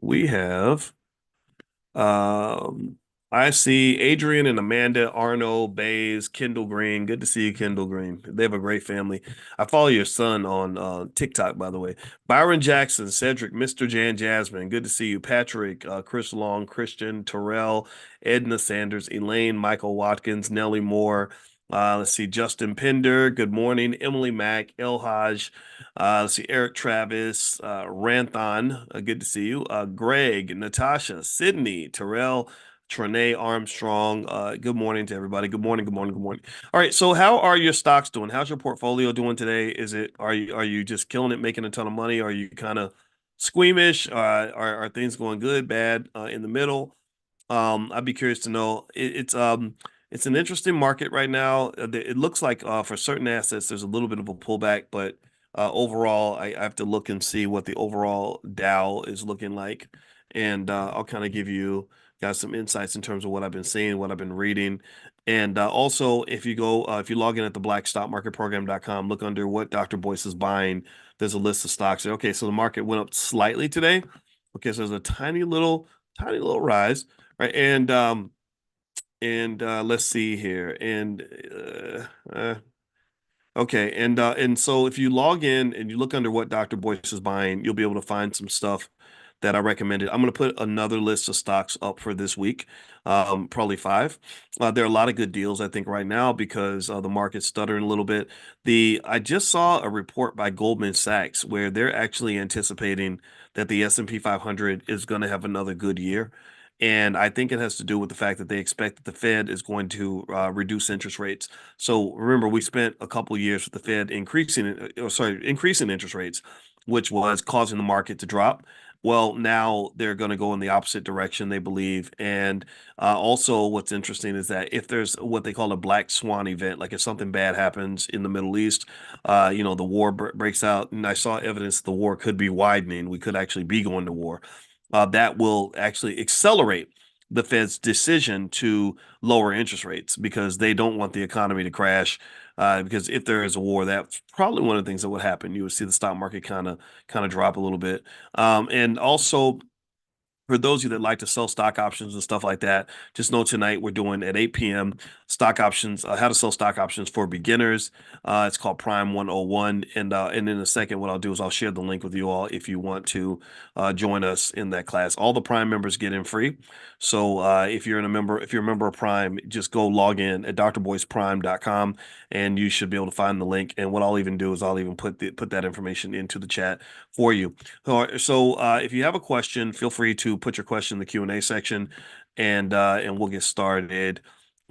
We have um I see Adrian and Amanda, Arno, Bays, Kendall Green. Good to see you, Kendall Green. They have a great family. I follow your son on TikTok, by the way. Byron Jackson, Cedric, Mr. Jan Jasmine. Good to see you. Patrick, Chris Long, Christian, Terrell, Edna Sanders, Elaine, Michael Watkins, Nellie Moore. Let's see, Justin Pender. Good morning. Emily Mack, El Haj. Let's see, Eric Travis, Ranthon, good to see you. Greg, Natasha, Sydney, Terrell, Trinae Armstrong. Good morning to everybody. Good morning, good morning, good morning. All right, so how are your stocks doing? How's your portfolio doing today? Are you just killing it, making a ton of money? Are you kind of squeamish? Are things going good, bad, in the middle? I'd be curious to know. It's an interesting market right now. It looks like for certain assets, there's a little bit of a pullback, but overall, I have to look and see what the overall Dow is looking like, and I'll kind of give you guys some insights in terms of what I've been seeing, what I've been reading, and also if you log in at the blackstockmarketprogram.com, look under what Dr. Boyce is buying. There's a list of stocks. Okay, so the market went up slightly today. Okay, so there's a tiny little rise, right? And let's see here. Okay, and so if you log in and you look under what Dr. Boyce is buying, you'll be able to find some stuff that I recommended. I'm going to put another list of stocks up for this week, probably five. There are a lot of good deals, I think, right now because the market's stuttering a little bit. The I just saw a report by Goldman Sachs where they're actually anticipating that the S&P 500 is going to have another good year. And I think it has to do with the fact that they expect that the Fed is going to reduce interest rates. So remember, we spent a couple of years with the Fed increasing interest rates, which was causing the market to drop. Well, now they're going to go in the opposite direction, they believe. And also, what's interesting is that if there's what they call a black swan event, like if something bad happens in the Middle East, the war breaks out, and I saw evidence the war could be widening. We could actually be going to war. That will actually accelerate the Fed's decision to lower interest rates because they don't want the economy to crash. Because if there is a war, that's probably one of the things that would happen. You would see the stock market kind of drop a little bit. And also, for those of you that like to sell stock options and stuff like that, just know tonight we're doing at 8 p.m. stock options, how to sell stock options for beginners. It's called Prime 101. And in a second, what I'll do is I'll share the link with you all if you want to join us in that class. All the Prime members get in free. So if you're a member of Prime, just go log in at drboyceprime.com and you should be able to find the link. And what I'll even do is I'll even put that information into the chat for you. So if you have a question, feel free to put your question in the Q&A section, and we'll get started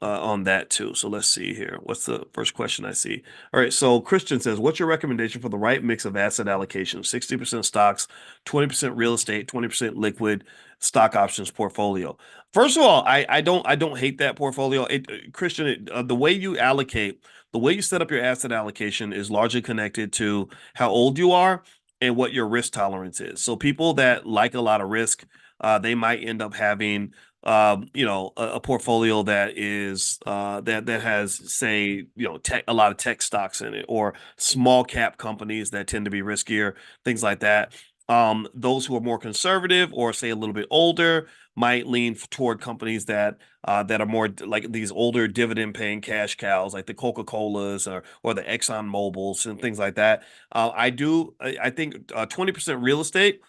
on that too. So let's see here. What's the first question I see? All right. So Christian says, "What's your recommendation for the right mix of asset allocation? 60% stocks, 20% real estate, 20% liquid stock options portfolio." First of all, I don't hate that portfolio. Christian, the way you allocate, the way you set up your asset allocation is largely connected to how old you are and what your risk tolerance is. So people that like a lot of risk, they might end up having a portfolio that is that has, say, a lot of tech stocks in it, or small cap companies that tend to be riskier, things like that. Those who are more conservative or say a little bit older might lean toward companies that are more like these older dividend paying cash cows, like the Coca-Colas or the Exxon Mobil's and things like that. I think 20% real estate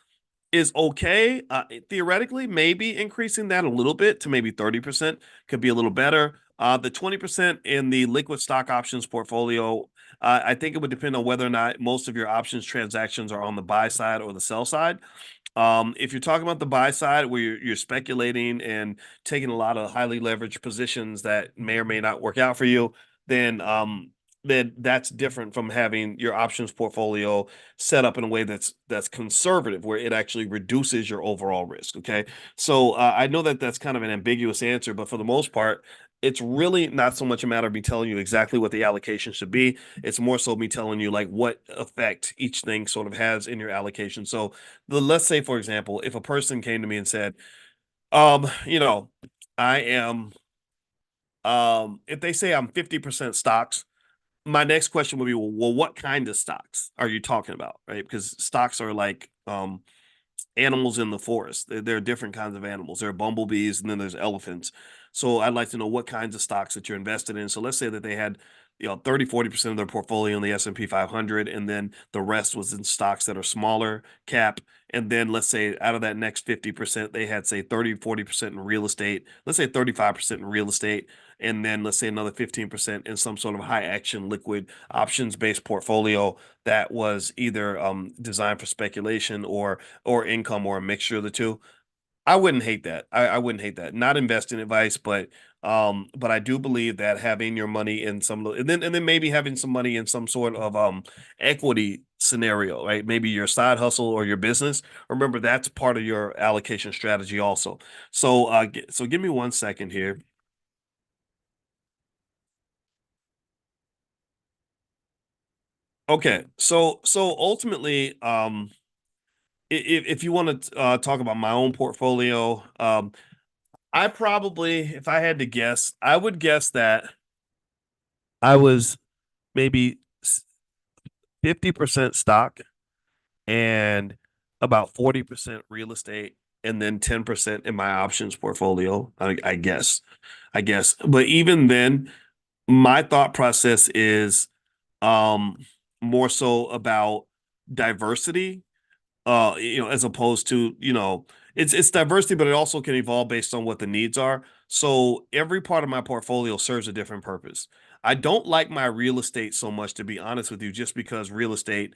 is okay. Theoretically, maybe increasing that a little bit to maybe 30% could be a little better. The 20% in the liquid stock options portfolio, I think it would depend on whether or not most of your options transactions are on the buy side or the sell side. If you're talking about the buy side where you're speculating and taking a lot of highly leveraged positions that may or may not work out for you, then that's different from having your options portfolio set up in a way that's conservative, where it actually reduces your overall risk. Okay, so I know that that's kind of an ambiguous answer, but for the most part, it's really not so much a matter of me telling you exactly what the allocation should be. It's more so me telling you like what effect each thing sort of has in your allocation. So let's say, for example, if a person came to me and said, um, you know, I am, if they say I'm 50% stocks, my next question would be, well, what kind of stocks are you talking about? Right? Because stocks are like, animals in the forest. There are different kinds of animals. There are bumblebees, and then there's elephants. So I'd like to know what kinds of stocks that you're invested in. So let's say that they had, 30, 40% of their portfolio in the S&P 500, and then the rest was in stocks that are smaller cap. And then let's say out of that next 50%, they had, say, 30, 40% in real estate. Let's say 35% in real estate. And then let's say another 15% in some sort of high action liquid options based portfolio that was either designed for speculation or income or a mixture of the two. I wouldn't hate that. I wouldn't hate that. Not investing advice, but I do believe that having your money in some, and then maybe having some money in some sort of equity scenario, right? Maybe your side hustle or your business. Remember, that's part of your allocation strategy also. So give me 1 second here. Okay, so ultimately, if you want to talk about my own portfolio, I probably, if I had to guess, I would guess that I was maybe 50% stock and about 40% real estate, and then 10% in my options portfolio. I guess, but even then, my thought process is um, more so about diversity, as opposed to, it's diversity, but it also can evolve based on what the needs are. So every part of my portfolio serves a different purpose. I don't like my real estate so much, to be honest with you, just because real estate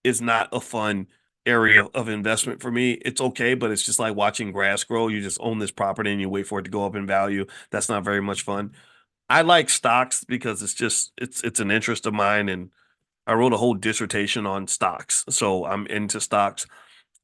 is not a fun area of investment for me. It's okay, but it's just like watching grass grow. You just own this property and you wait for it to go up in value. That's not very much fun. I like stocks because it's an interest of mine, and I wrote a whole dissertation on stocks. So I'm into stocks.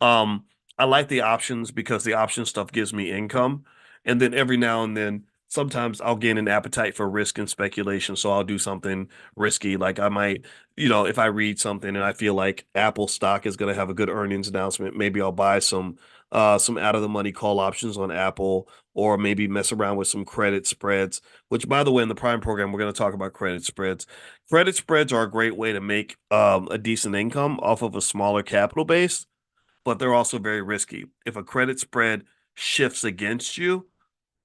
Um, I like the options because the option stuff gives me income. And then every now and then, sometimes I'll gain an appetite for risk and speculation. So I'll do something risky. Like I might, if I read something and I feel like Apple stock is going to have a good earnings announcement, maybe I'll buy some out of the money call options on Apple, or maybe mess around with some credit spreads, which, by the way, in the Prime program, we're going to talk about credit spreads. Credit spreads are a great way to make a decent income off of a smaller capital base, but they're also very risky. If a credit spread shifts against you,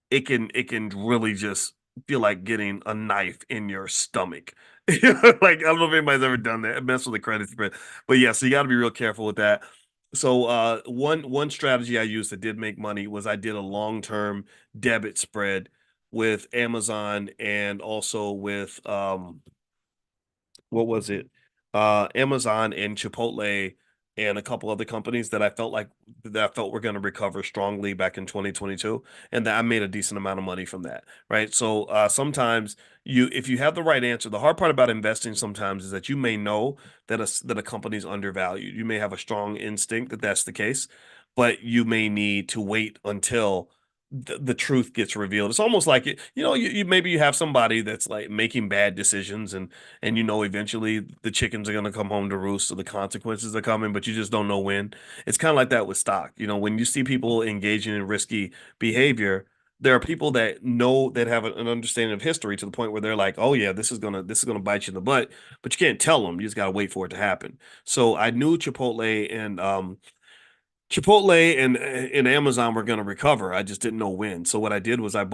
it can really just feel like getting a knife in your stomach. Like, I don't know if anybody's ever done that, mess with a credit spread. But yeah, so you got to be real careful with that. So one strategy I used that did make money was I did a long-term debit spread with Amazon, and also with what was it? Amazon and Chipotle and a couple other companies that I felt were going to recover strongly back in 2022, and that I made a decent amount of money from that. Right. So sometimes if you have the right answer, the hard part about investing sometimes is that you may know that a company's undervalued. You may have a strong instinct that that's the case, but you may need to wait until the truth gets revealed. It's almost like maybe you have somebody that's like making bad decisions, and eventually the chickens are going to come home to roost, so the consequences are coming, but you just don't know when. It's kind of like that with stock. When you see people engaging in risky behavior, there are people that have an understanding of history to the point where they're like, oh yeah, this is gonna bite you in the butt, but you can't tell them. You just gotta wait for it to happen. So I knew Chipotle and Amazon were going to recover. I just didn't know when. So what I did was I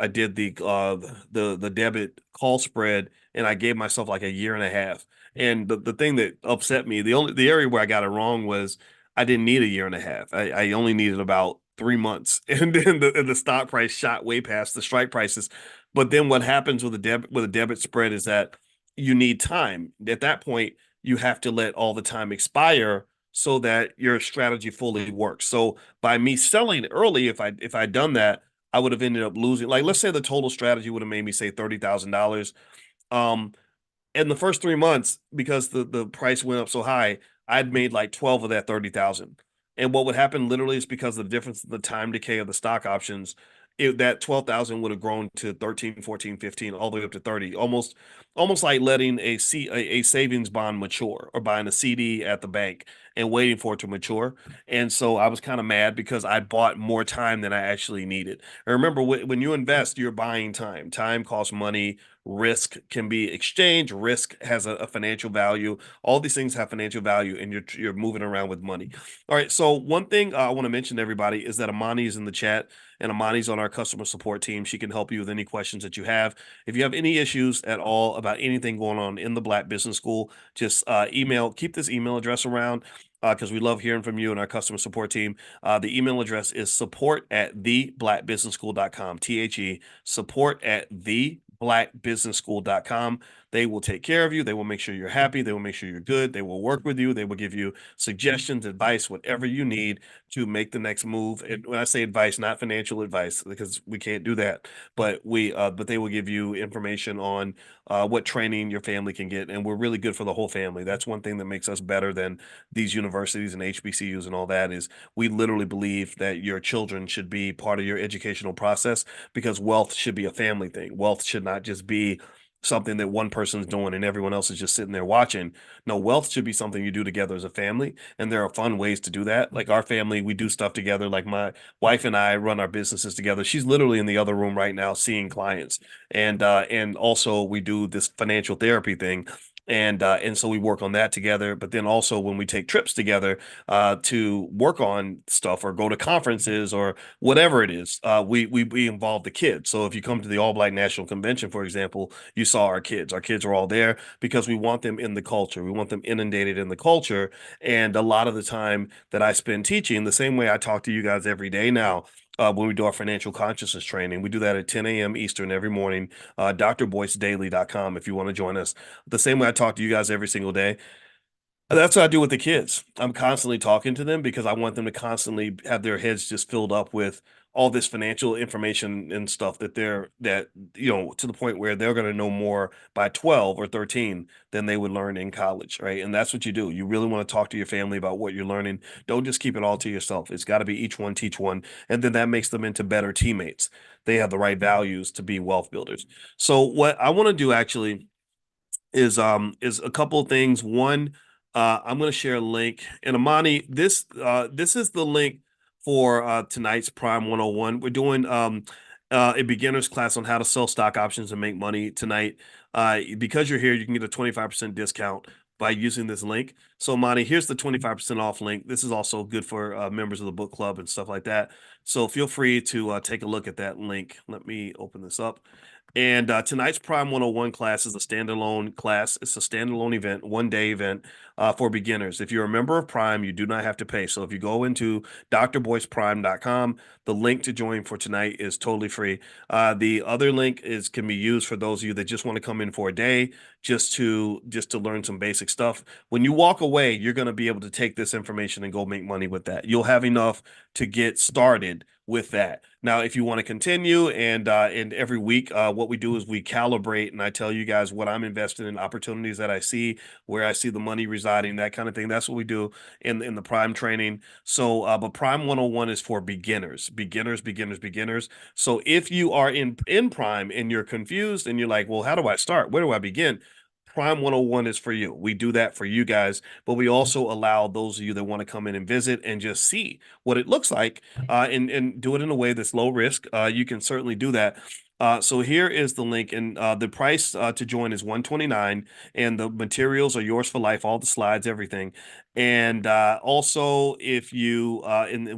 did the debit call spread, and I gave myself like a year and a half. And the thing that upset me, the area where I got it wrong was I didn't need a year and a half. I only needed about 3 months, and then the stock price shot way past the strike prices. But then what happens with a debit spread is that you need time. At that point, you have to let all the time expire so that your strategy fully works. So by me selling early, if I'd done that, I would have ended up losing. Like, let's say the total strategy would have made me, say, $30,000. Um, in the first 3 months, because the price went up so high, I'd made like 12 of that 30,000. And what would happen literally is, because of the difference in the time decay of the stock options, that 12,000 would have grown to 13, 14, 15, all the way up to 30. almost like letting a savings bond mature or buying a CD at the bank and waiting for it to mature. And so I was kind of mad because I bought more time than I actually needed. And remember, when you invest, you're buying time. Time costs money. Risk can be exchanged. Risk has a financial value. All these things have financial value, and you're moving around with money. All right. So one thing I want to mention to everybody is that Amani is in the chat, and Amani's on our customer support team. She can help you with any questions that you have. If you have any issues at all about anything going on in the Black Business School, just keep this email address around because we love hearing from you and our customer support team. The email address is support@theblackbusinessschool.com, support@theblackbusinessschool.com. They will take care of you. They will make sure you're happy. They will make sure you're good. They will work with you. They will give you suggestions, advice, whatever you need to make the next move. And when I say advice, not financial advice, because we can't do that, but they will give you information on what training your family can get. And we're really good for the whole family. That's one thing that makes us better than these universities and HBCUs and all that is we literally believe that your children should be part of your educational process because wealth should be a family thing. Wealth should not just be something that one person's doing and everyone else is just sitting there watching. No, wealth should be something you do together as a family. And there are fun ways to do that. Like our family, we do stuff together. Like my wife and I run our businesses together. She's literally in the other room right now seeing clients. And also we do this financial therapy thing. And so we work on that together. But then also when we take trips together to work on stuff or go to conferences or whatever it is, we involve the kids. So if you come to the All Black National Convention, for example, you saw our kids. Our kids are all there because we want them in the culture. We want them inundated in the culture. And a lot of the time that I spend teaching, the same way I talk to you guys every day now, when we do our financial consciousness training. We do that at 10 a.m. Eastern every morning, drboycedaily.com if you want to join us. The same way I talk to you guys every single day. That's what I do with the kids. I'm constantly talking to them because I want them to constantly have their heads just filled up with all this financial information and stuff to the point where they're going to know more by 12 or 13 than they would learn in college, right? And that's what you do. You really want to talk to your family about what you're learning. Don't just keep it all to yourself. It's got to be each one teach one, and then that makes them into better teammates. They have the right values to be wealth builders. So what I want to do actually is a couple of things. One, I'm going to share a link. And Amani, this is the link for tonight's Prime 101. We're doing a beginner's class on how to sell stock options and make money tonight. Because you're here, you can get a 25% discount by using this link. So Amani, here's the 25% off link. This is also good for members of the book club and stuff like that. So feel free to take a look at that link. Let me open this up. And tonight's Prime 101 class is a standalone class. It's a standalone event, one-day event for beginners. If you're a member of Prime, you do not have to pay. So if you go into drboyceprime.com, the link to join for tonight is totally free. The other link can be used for those of you that just want to come in for a day, just to learn some basic stuff. When you walk away, you're going to be able to take this information and go make money with that. You'll have enough to get started with that. Now, if you want to continue and every week, what we do is we calibrate and I tell you guys what I'm invested in, opportunities that I see, where I see the money residing, that kind of thing. That's what we do in the Prime training. So, but Prime 101 is for beginners, beginners, beginners, beginners. So if you are in Prime and you're confused and you're like, well, how do I start? Where do I begin? Prime 101 is for you. We do that for you guys, but we also allow those of you that want to come in and visit and just see what it looks like and do it in a way that's low risk. You can certainly do that. So here is the link, and the price to join is $129, and the materials are yours for life, all the slides, everything. And also, if you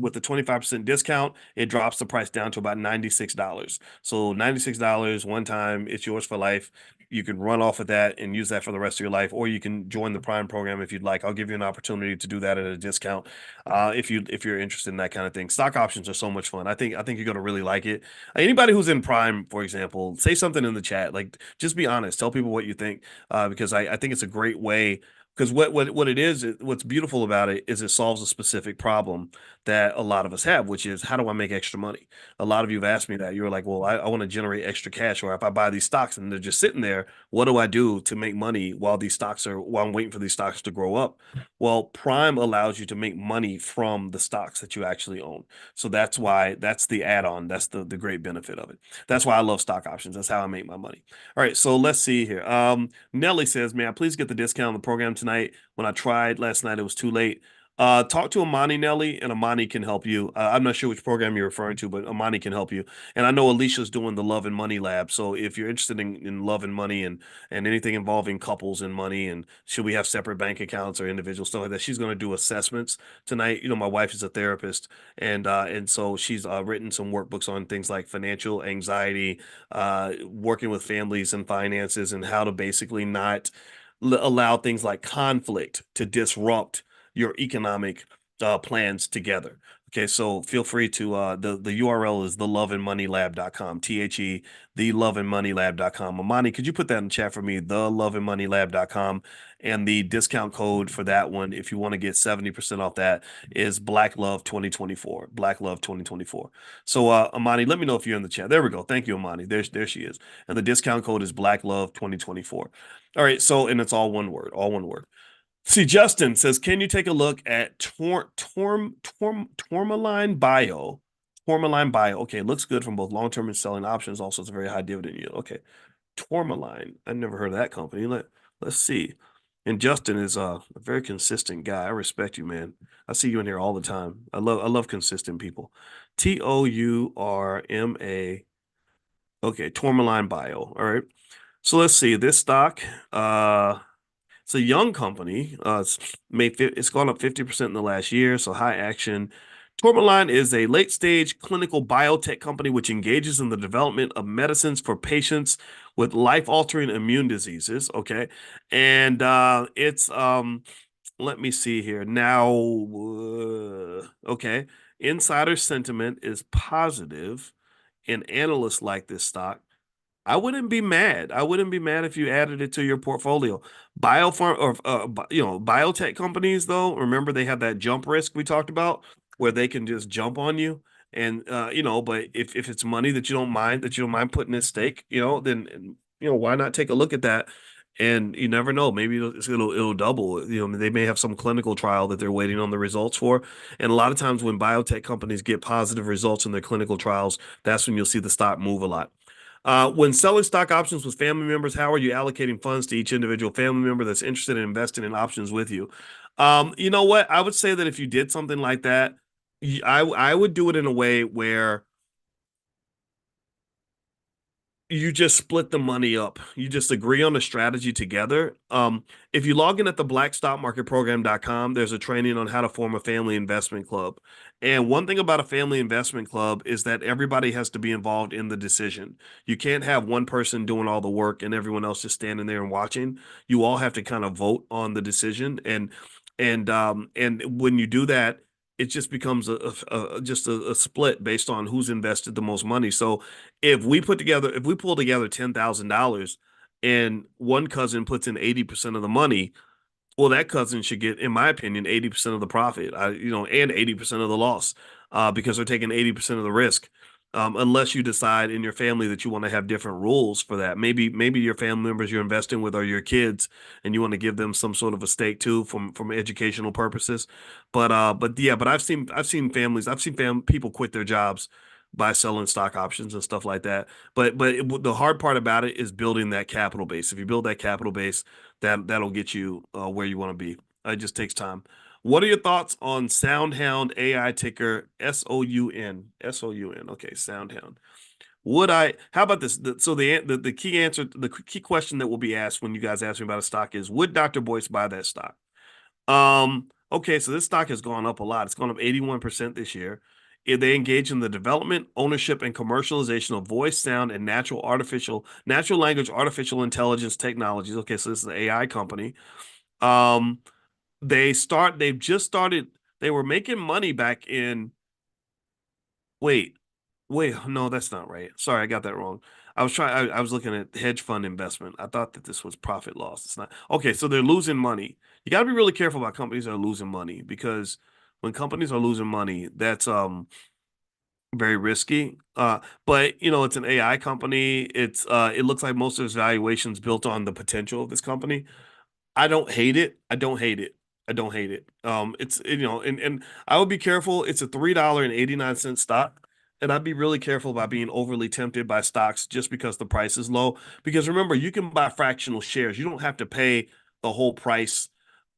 with the 25% discount, it drops the price down to about $96. So $96 one time, it's yours for life. You can run off of that and use that for the rest of your life, or you can join the Prime program if you'd like. I'll give you an opportunity to do that at a discount if you're interested in that kind of thing. Stock options are so much fun. I think you're gonna really like it. Anybody who's in Prime, for example, say something in the chat. Like, just be honest. Tell people what you think because I think it's a great way Because what it is, what's beautiful about it is it solves a specific problem that a lot of us have, which is how do I make extra money? A lot of you have asked me that. You're like, well, I want to generate extra cash, or if I buy these stocks and they're just sitting there, what do I do to make money while I'm waiting for these stocks to grow up? Well, Prime allows you to make money from the stocks that you actually own. So that's the add-on. That's the great benefit of it. That's why I love stock options. That's how I make my money. All right, so let's see here. Nelly says, "Man, please get the discount on the program tonight. When I tried last night, it was too late." Talk to Amani, Nelly, and Amani can help you. I'm not sure which program you're referring to, but Amani can help you. And I know Alicia's doing the Love and Money Lab. So if you're interested in love and money and anything involving couples and money, and should we have separate bank accounts or individual stuff like that, she's going to do assessments tonight. You know, my wife is a therapist, and so she's written some workbooks on things like financial anxiety, working with families and finances, and how to basically not allow things like conflict to disrupt your economic plans together. Okay, so feel free to the URL is theloveandmoneylab.com, THE, theloveandmoneylab.com. Amani, could you put that in the chat for me? Theloveandmoneylab.com. And the discount code for that one, if you want to get 70% off that, is Black Love 2024. Black Love 2024. So Amani, let me know if you're in the chat. There we go. Thank you, Amani. There she is. And the discount code is Black Love 2024. All right, so and it's all one word, all one word. See, Justin says, can you take a look at Tourmaline Bio? Tourmaline Bio. Okay, looks good from both long-term and selling options. Also, it's a very high dividend yield. Okay, Tourmaline. I never heard of that company. Let's see. And Justin is a very consistent guy. I respect you, man. I see you in here all the time. I love consistent people. Tourma. Okay, Tourmaline Bio. All right. So let's see. This stock, it's a young company. It's gone up 50% in the last year, so high action. Tourmaline is a late-stage clinical biotech company which engages in the development of medicines for patients with life-altering immune diseases. Okay, and it's let me see here now. Okay, insider sentiment is positive, and analysts like this stock. I wouldn't be mad. I wouldn't be mad if you added it to your portfolio. Biopharm or biotech companies though, remember they have that jump risk we talked about where they can just jump on you. And but if it's money that you don't mind putting at stake, then why not take a look at that? And you never know, maybe it'll double. They may have some clinical trial that they're waiting on the results for. And a lot of times when biotech companies get positive results in their clinical trials, that's when you'll see the stock move a lot. When selling stock options with family members, how are you allocating funds to each individual family member that's interested in investing in options with you? You know what? I would say that if you did something like that, I would do it in a way where you just split the money up. You just agree on a strategy together. If you log in at the blackstockmarketprogram.com, there's a training on how to form a family investment club. And one thing about a family investment club is that everybody has to be involved in the decision. You can't have one person doing all the work and everyone else just standing there and watching. You all have to kind of vote on the decision. And when you do that, it just becomes a split based on who's invested the most money. So if we pull together $10,000 and one cousin puts in 80% of the money, well, that cousin should get, in my opinion, 80% of the profit, and 80% of the loss, because they're taking 80% of the risk. Unless you decide in your family that you want to have different rules for that. Maybe your family members you're investing with are your kids and you want to give them some sort of a stake too from educational purposes. But yeah, but I've seen people quit their jobs by selling stock options and stuff like that. But the hard part about it is building that capital base. If you build that capital base, that'll get you where you want to be. It just takes time. What are your thoughts on SoundHound AI ticker SOUN? SOUN. Okay, SoundHound. How about this? The key answer, the key question that will be asked when you guys ask me about a stock is, would Dr. Boyce buy that stock? Okay, so this stock has gone up a lot. It's gone up 81% this year. They engage in the development, ownership, and commercialization of voice, sound, and natural language, artificial intelligence technologies. Okay, so this is an AI company. Um, they've just started, they were making money back in, wait, no, that's not right. Sorry, I got that wrong. I was looking at hedge fund investment. I thought that this was profit loss. It's not. Okay, so they're losing money. You got to be really careful about companies that are losing money because when companies are losing money, that's very risky. But it's an AI company. It looks like most of its valuations built on the potential of this company. I don't hate it. I don't hate it. I don't hate it. It's and I would be careful. It's a $3.89 stock, and I'd be really careful about being overly tempted by stocks just because the price is low. Because remember, you can buy fractional shares. You don't have to pay the whole price,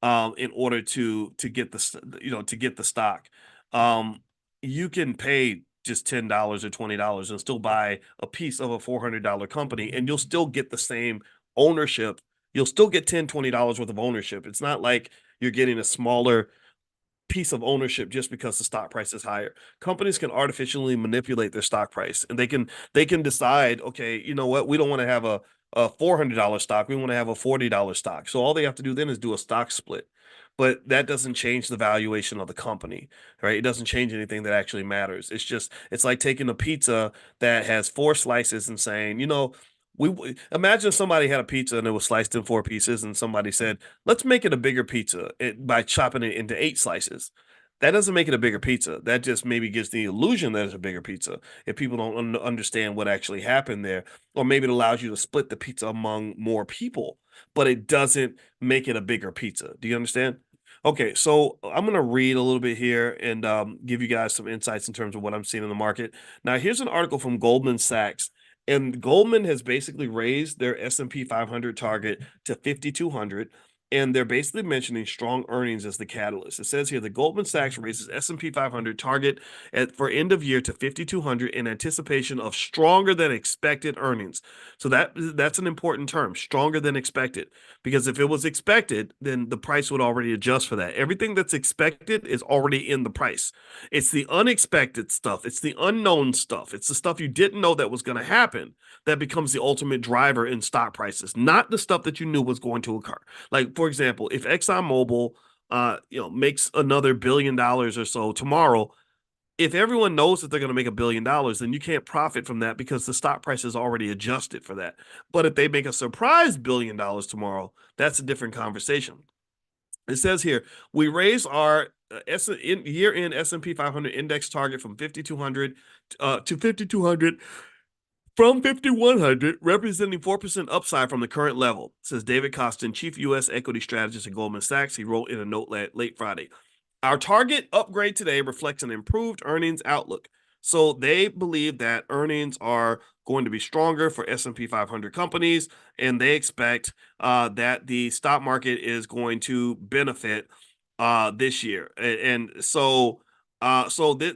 in order to get to get the stock. Um, you can pay just $10 or $20 and still buy a piece of a $400 company, and you'll still get the same ownership. You'll still get $10, $20 worth of ownership. It's not like you're getting a smaller piece of ownership just because the stock price is higher. Companies can artificially manipulate their stock price, and they can decide, okay, you know what, we don't want to have a $400 stock. We want to have a $40 stock. So all they have to do then is do a stock split. But that doesn't change the valuation of the company, right? It doesn't change anything that actually matters. It's like taking a pizza that has four slices and saying, we imagine somebody had a pizza and it was sliced in four pieces, and somebody said, let's make it a bigger pizza by chopping it into eight slices. That doesn't make it a bigger pizza. That just maybe gives the illusion that it's a bigger pizza if people don't understand what actually happened there. Or maybe it allows you to split the pizza among more people, but it doesn't make it a bigger pizza. Do you understand? Okay, so I'm going to read a little bit here and give you guys some insights in terms of what I'm seeing in the market. Now, here's an article from Goldman Sachs, and Goldman has basically raised their S&P 500 target to 5,200, and they're basically mentioning strong earnings as the catalyst. It says here the Goldman Sachs raises S&P 500 target for end of year to 5,200 in anticipation of stronger than expected earnings. So that's an important term, stronger than expected, because if it was expected, then the price would already adjust for that. Everything that's expected is already in the price. It's the unexpected stuff. It's the unknown stuff. It's the stuff you didn't know that was going to happen that becomes the ultimate driver in stock prices, not the stuff that you knew was going to occur. Like, for example, if ExxonMobil makes another $1 billion or so tomorrow, if everyone knows that they're going to make $1 billion, then you can't profit from that because the stock price is already adjusted for that. But if they make a surprise $1 billion tomorrow, that's a different conversation. It says here, we raise our year-end S&P 500 index target from 5,200 to 5,200 from 5,100, representing 4% upside from the current level, says David Costin, chief U.S. equity strategist at Goldman Sachs. He wrote in a note late Friday. Our target upgrade today reflects an improved earnings outlook. So they believe that earnings are going to be stronger for S&P 500 companies, and they expect that the stock market is going to benefit this year.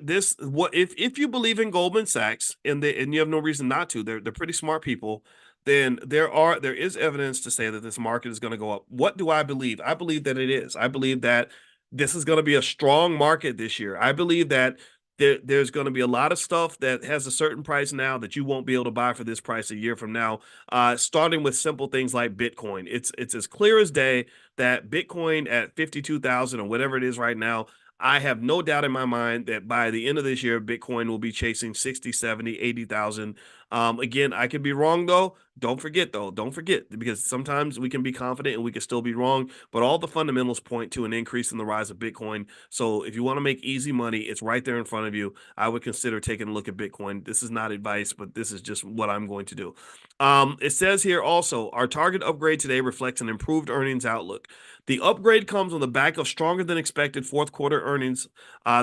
This what if you believe in Goldman Sachs, and you have no reason not to. They're pretty smart people. Then there is evidence to say that this market is going to go up. What do I believe? I believe that it is. I believe that this is going to be a strong market this year. I believe that there's going to be a lot of stuff that has a certain price now that you won't be able to buy for this price a year from now. Starting with simple things like Bitcoin. It's as clear as day that Bitcoin at 52,000 or whatever it is right now, I have no doubt in my mind that by the end of this year, Bitcoin will be chasing 60, 70, 80,000. Again, I could be wrong though. Don't forget, because sometimes we can be confident and we can still be wrong, but all the fundamentals point to an increase in the rise of Bitcoin. So if you want to make easy money, it's right there in front of you. I would consider taking a look at Bitcoin. This is not advice, but this is just what I'm going to do. It says here also, our target upgrade today reflects an improved earnings outlook. The upgrade comes on the back of stronger than expected fourth quarter earnings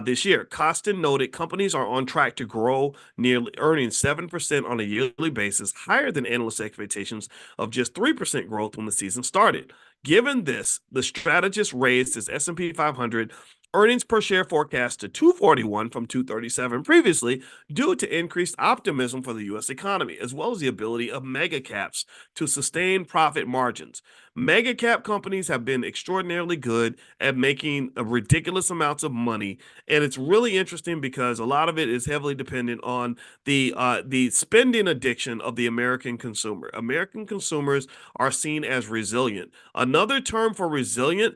this year. Costin noted companies are on track to grow nearly earning 7% on a yearly basis, higher than analyst expectations of just 3% growth when the season started. Given this, the strategist raised his S&P 500 earnings per share forecast to 241 from 237 previously due to increased optimism for the U.S. economy, as well as the ability of mega caps to sustain profit margins. Mega cap companies have been extraordinarily good at making ridiculous amounts of money, and it's really interesting because a lot of it is heavily dependent on the spending addiction of the American consumer. American consumers are seen as resilient. Another term for resilient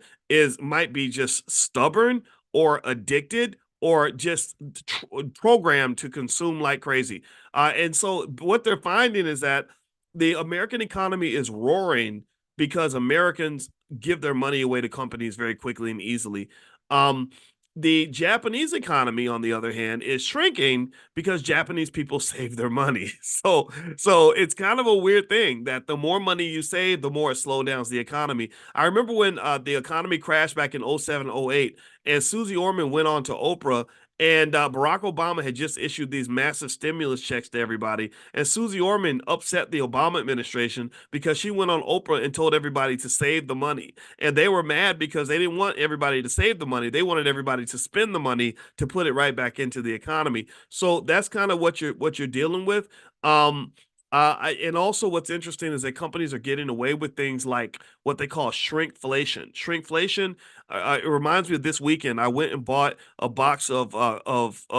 might be just stubborn or addicted or just programmed to consume like crazy. And so what they're finding is that the American economy is roaring because Americans give their money away to companies very quickly and easily. Um, the Japanese economy, on the other hand, is shrinking because Japanese people save their money. So it's kind of a weird thing that the more money you save, the more it slows down the economy. I remember when the economy crashed back in 07, 08, and Susie Orman went on to Oprah, and Barack Obama had just issued these massive stimulus checks to everybody. And Susie Orman upset the Obama administration because she went on Oprah and told everybody to save the money. And they were mad because they didn't want everybody to save the money. They wanted everybody to spend the money to put it right back into the economy. So that's kind of what you're dealing with. Um, and also, what's interesting is that companies are getting away with things like what they call shrinkflation. Shrinkflation. It reminds me of this weekend. I went and bought a box of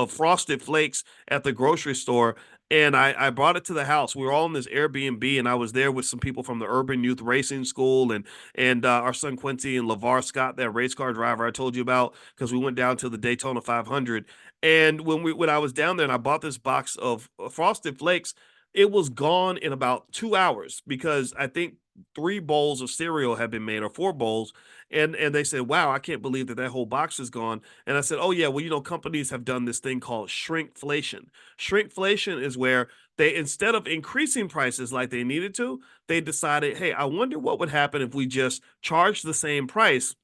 Frosted Flakes at the grocery store, and I brought it to the house. We were all in this Airbnb, and I was there with some people from the Urban Youth Racing School, and our son Quincy and LeVar Scott, that race car driver I told you about, because we went down to the Daytona 500. And when I was down there and I bought this box of Frosted Flakes, it was gone in about 2 hours because I think 3 bowls of cereal had been made, or 4 bowls. And they said, wow, I can't believe that whole box is gone. And I said, oh yeah, well, companies have done this thing called shrinkflation. Shrinkflation is where they, instead of increasing prices like they needed to, they decided, hey, I wonder what would happen if we just charged the same price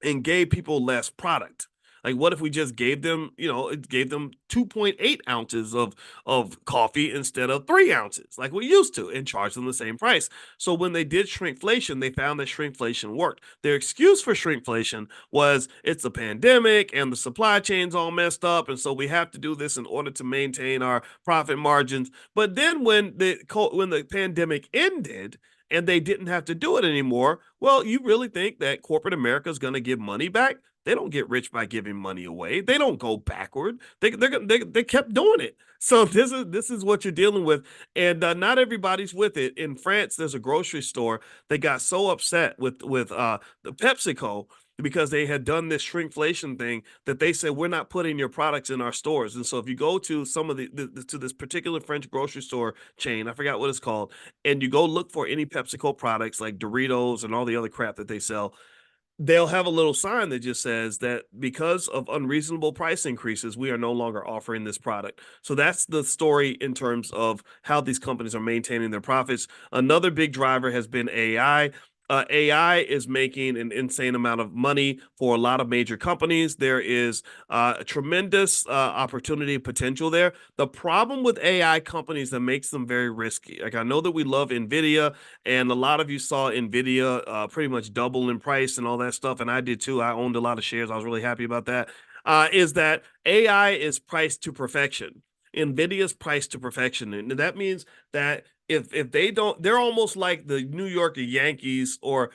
and gave people less product. Like, what if we just gave them, it gave them 2.8 ounces of coffee instead of 3 ounces, like we used to, and charge them the same price? So when they did shrinkflation, they found that shrinkflation worked. Their excuse for shrinkflation was it's a pandemic and the supply chain's all messed up, and so we have to do this in order to maintain our profit margins. But then when the pandemic ended and they didn't have to do it anymore, well, you really think that corporate America is going to give money back? They don't get rich by giving money away. They don't go backward. They kept doing it. So this is what you're dealing with, and not everybody's with it. In France, there's a grocery store. They got so upset with the PepsiCo because they had done this shrinkflation thing that they said, we're not putting your products in our stores. And so if you go to some of to this particular French grocery store chain, I forgot what it's called, and you go look for any PepsiCo products like Doritos and all the other crap that they sell, they'll have a little sign that just says that because of unreasonable price increases, we are no longer offering this product. So that's the story in terms of how these companies are maintaining their profits. Another big driver has been AI. AI is making an insane amount of money for a lot of major companies. There is a tremendous opportunity potential there. The problem with AI companies that makes them very risky, like I know that we love NVIDIA, and a lot of you saw NVIDIA pretty much double in price and all that stuff, and I did too. I owned a lot of shares. I was really happy about that. Is that AI is priced to perfection. NVIDIA's priced to perfection, and that means that if they don't, they're almost like the New York Yankees or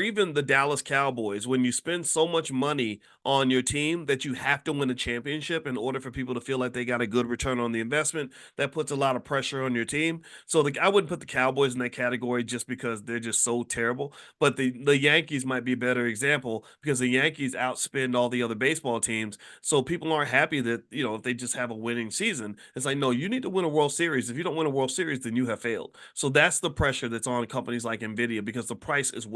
even the Dallas Cowboys. When you spend so much money on your team that you have to win a championship in order for people to feel like they got a good return on the investment, that puts a lot of pressure on your team. So I wouldn't put the Cowboys in that category just because they're just so terrible. But the Yankees might be a better example because the Yankees outspend all the other baseball teams. So people aren't happy that, if they just have a winning season. It's like, no, you need to win a World Series. If you don't win a World Series, then you have failed. So that's the pressure that's on companies like NVIDIA because the price is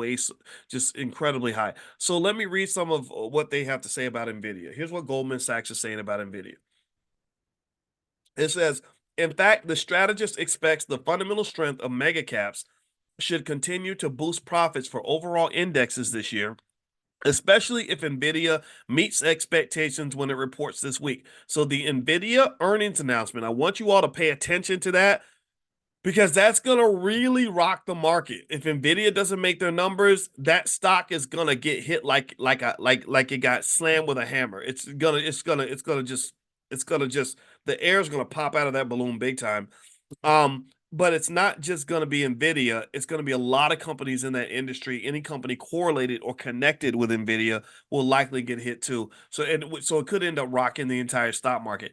just incredibly high. So let me read some of what they have to say about NVIDIA. Here's what Goldman Sachs is saying about NVIDIA. It says, in fact, the strategist expects the fundamental strength of mega caps should continue to boost profits for overall indexes this year, especially if NVIDIA meets expectations when it reports this week. So the NVIDIA earnings announcement, I want you all to pay attention to that because that's going to really rock the market. If Nvidia doesn't make their numbers, that stock is going to get hit like it got slammed with a hammer. It's going to just the air is going to pop out of that balloon big time. But it's not just going to be Nvidia. It's going to be a lot of companies in that industry. Any company correlated or connected with Nvidia will likely get hit too. So it could end up rocking the entire stock market.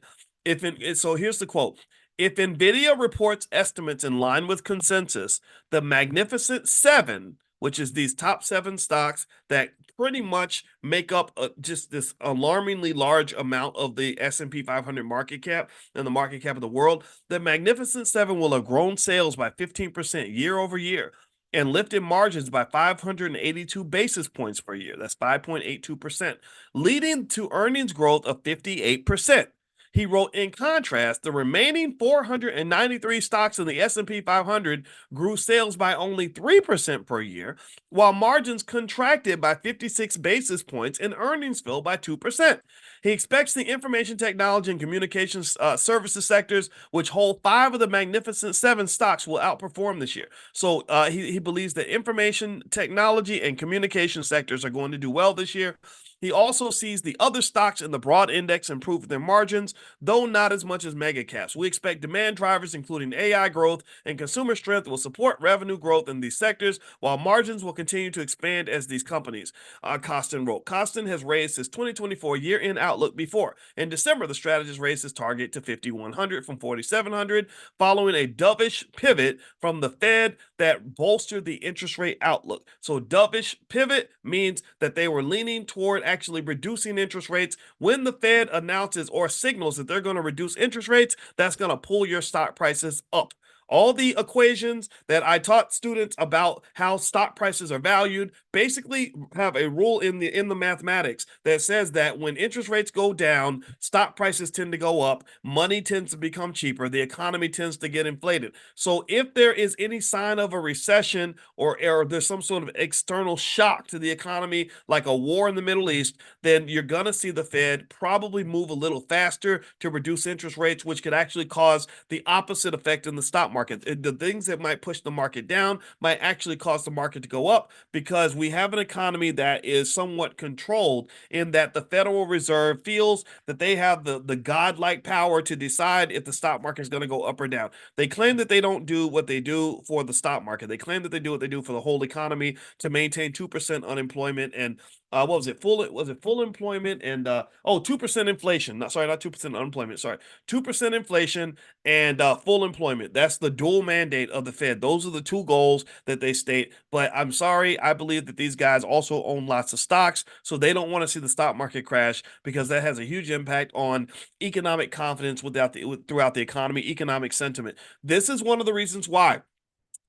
So here's the quote. If Nvidia reports estimates in line with consensus, the Magnificent Seven, which is these top 7 stocks that pretty much make up just this alarmingly large amount of the S&P 500 market cap and the market cap of the world, the Magnificent Seven will have grown sales by 15% year over year and lifted margins by 582 basis points per year. That's 5.82%, leading to earnings growth of 58%. He wrote, in contrast, the remaining 493 stocks in the S&P 500 grew sales by only 3% per year, while margins contracted by 56 basis points and earnings fell by 2%. He expects the information technology and communications services sectors, which hold 5 of the Magnificent Seven stocks, will outperform this year. So he believes that information technology and communication sectors are going to do well this year. He also sees the other stocks in the broad index improve their margins, though not as much as mega caps. We expect demand drivers, including AI growth and consumer strength, will support revenue growth in these sectors, while margins will continue to expand as these companies. Costin wrote, Costin has raised his 2024 year-end outlook before. In December, the strategist raised his target to 5,100 from 4,700, following a dovish pivot from the Fed that bolstered the interest rate outlook. So dovish pivot means that they were leaning toward actually reducing interest rates. When the Fed announces or signals that they're going to reduce interest rates, that's going to pull your stock prices up. All the equations that I taught students about how stock prices are valued basically have a rule in the mathematics that says that when interest rates go down, stock prices tend to go up, money tends to become cheaper, the economy tends to get inflated. So if there is any sign of a recession or there's some sort of external shock to the economy, like a war in the Middle East, then you're going to see the Fed probably move a little faster to reduce interest rates, which could actually cause the opposite effect in the stock market. The things that might push the market down might actually cause the market to go up, because we have an economy that is somewhat controlled in that the Federal Reserve feels that they have the godlike power to decide if the stock market is going to go up or down. They claim that they don't do what they do for the stock market. They claim that they do what they do for the whole economy to maintain 2% unemployment and what was it? Full employment and 2% inflation. Not 2% unemployment. Sorry, 2% inflation and full employment. That's the dual mandate of the Fed. Those are the two goals that they state. But I'm sorry, I believe that these guys also own lots of stocks, so they don't want to see the stock market crash, because that has a huge impact on economic confidence throughout the economy, economic sentiment. This is one of the reasons why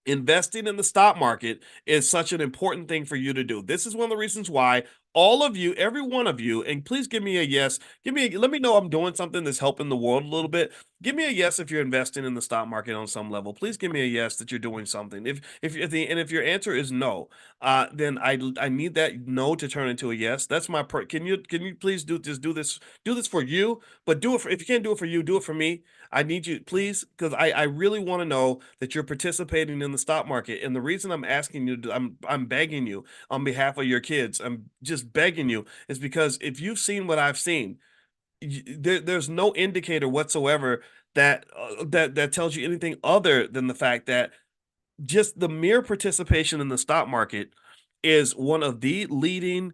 investing in the stock market is such an important thing for you to do. This is one of the reasons why all of you, every one of you, and please give me a yes. Let me know I'm doing something that's helping the world a little bit. Give me a yes if you're investing in the stock market on some level. Please give me a yes that you're doing something. If your answer is no, then I need that no to turn into a yes. That's my Can you please do this for you, but do it for, if you can't do it for you, do it for me. I need you, please, because I really want to know that you're participating in the stock market. And the reason I'm asking you, I'm begging you on behalf of your kids, I'm just begging you, is because if you've seen what I've seen, there's no indicator whatsoever that tells you anything other than the fact that just the mere participation in the stock market is one of the leading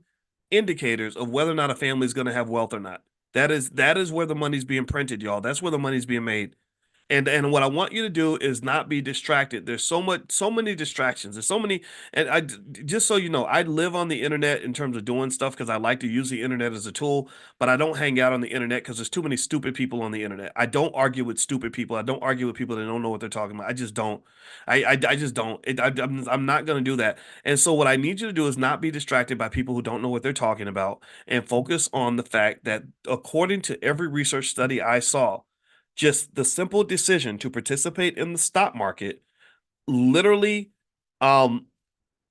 indicators of whether or not a family is going to have wealth or not. That is where the money's being printed, y'all. That's where the money's being made. And what I want you to do is not be distracted. There's so many distractions. There's so many, and just so you know, I live on the internet in terms of doing stuff because I like to use the internet as a tool, but I don't hang out on the internet because there's too many stupid people on the internet. I don't argue with stupid people. I don't argue with people that don't know what they're talking about. I just don't. I just don't. I'm not going to do that. And so what I need you to do is not be distracted by people who don't know what they're talking about, and focus on the fact that according to every research study I saw, just the simple decision to participate in the stock market literally um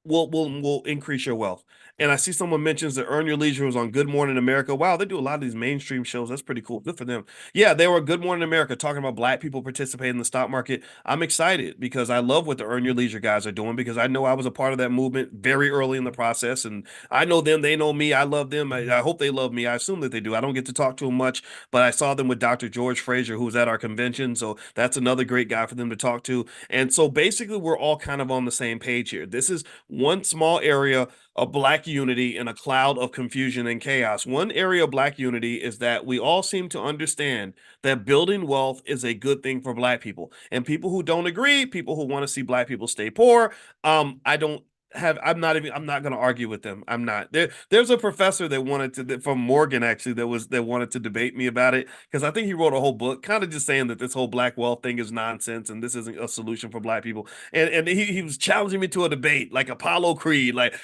will increase your wealth. And I see someone mentions that Earn Your Leisure was on Good Morning America. Wow, they do a lot of these mainstream shows. That's pretty cool. Good for them. Yeah, they were Good Morning America talking about black people participating in the stock market. I'm excited because I love what the Earn Your Leisure guys are doing, because I know I was a part of that movement very early in the process, and I know them. They know me. I love them. I hope they love me. I assume that they do. I don't get to talk to them much, but I saw them with Dr. George Fraser, who was at our convention. So that's another great guy for them to talk to. And so basically, we're all kind of on the same page here. This is one small area of black unity in a cloud of confusion and chaos. One area of black unity is that we all seem to understand that building wealth is a good thing for black people. And people who don't agree, people who want to see black people stay poor, I don't I'm not going to argue with them. I'm not. There's a professor that from Morgan actually that wanted to debate me about it because I think he wrote a whole book kind of just saying that this whole black wealth thing is nonsense and this isn't a solution for black people. And he was challenging me to a debate like Apollo Creed, like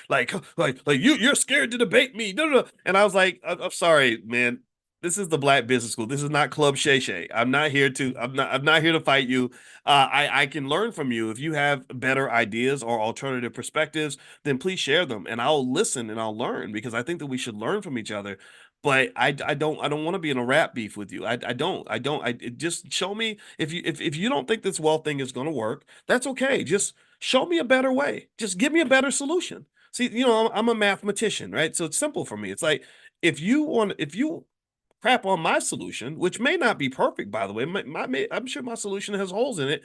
you're scared to debate me. No, no, no. And I was like, I'm sorry, man. This is the Black Business School. This is not Club Shay Shay. I'm not here to fight you. I can learn from you. If you have better ideas or alternative perspectives, then please share them and I'll listen and I'll learn because I think that we should learn from each other. But I don't want to be in a rap beef with you. Just show me if you don't think this wealth thing is going to work, that's okay. Just show me a better way. Just give me a better solution. See, I'm a mathematician, right? So it's simple for me. It's like if you crap on my solution, which may not be perfect, by the way. I'm sure my solution has holes in it.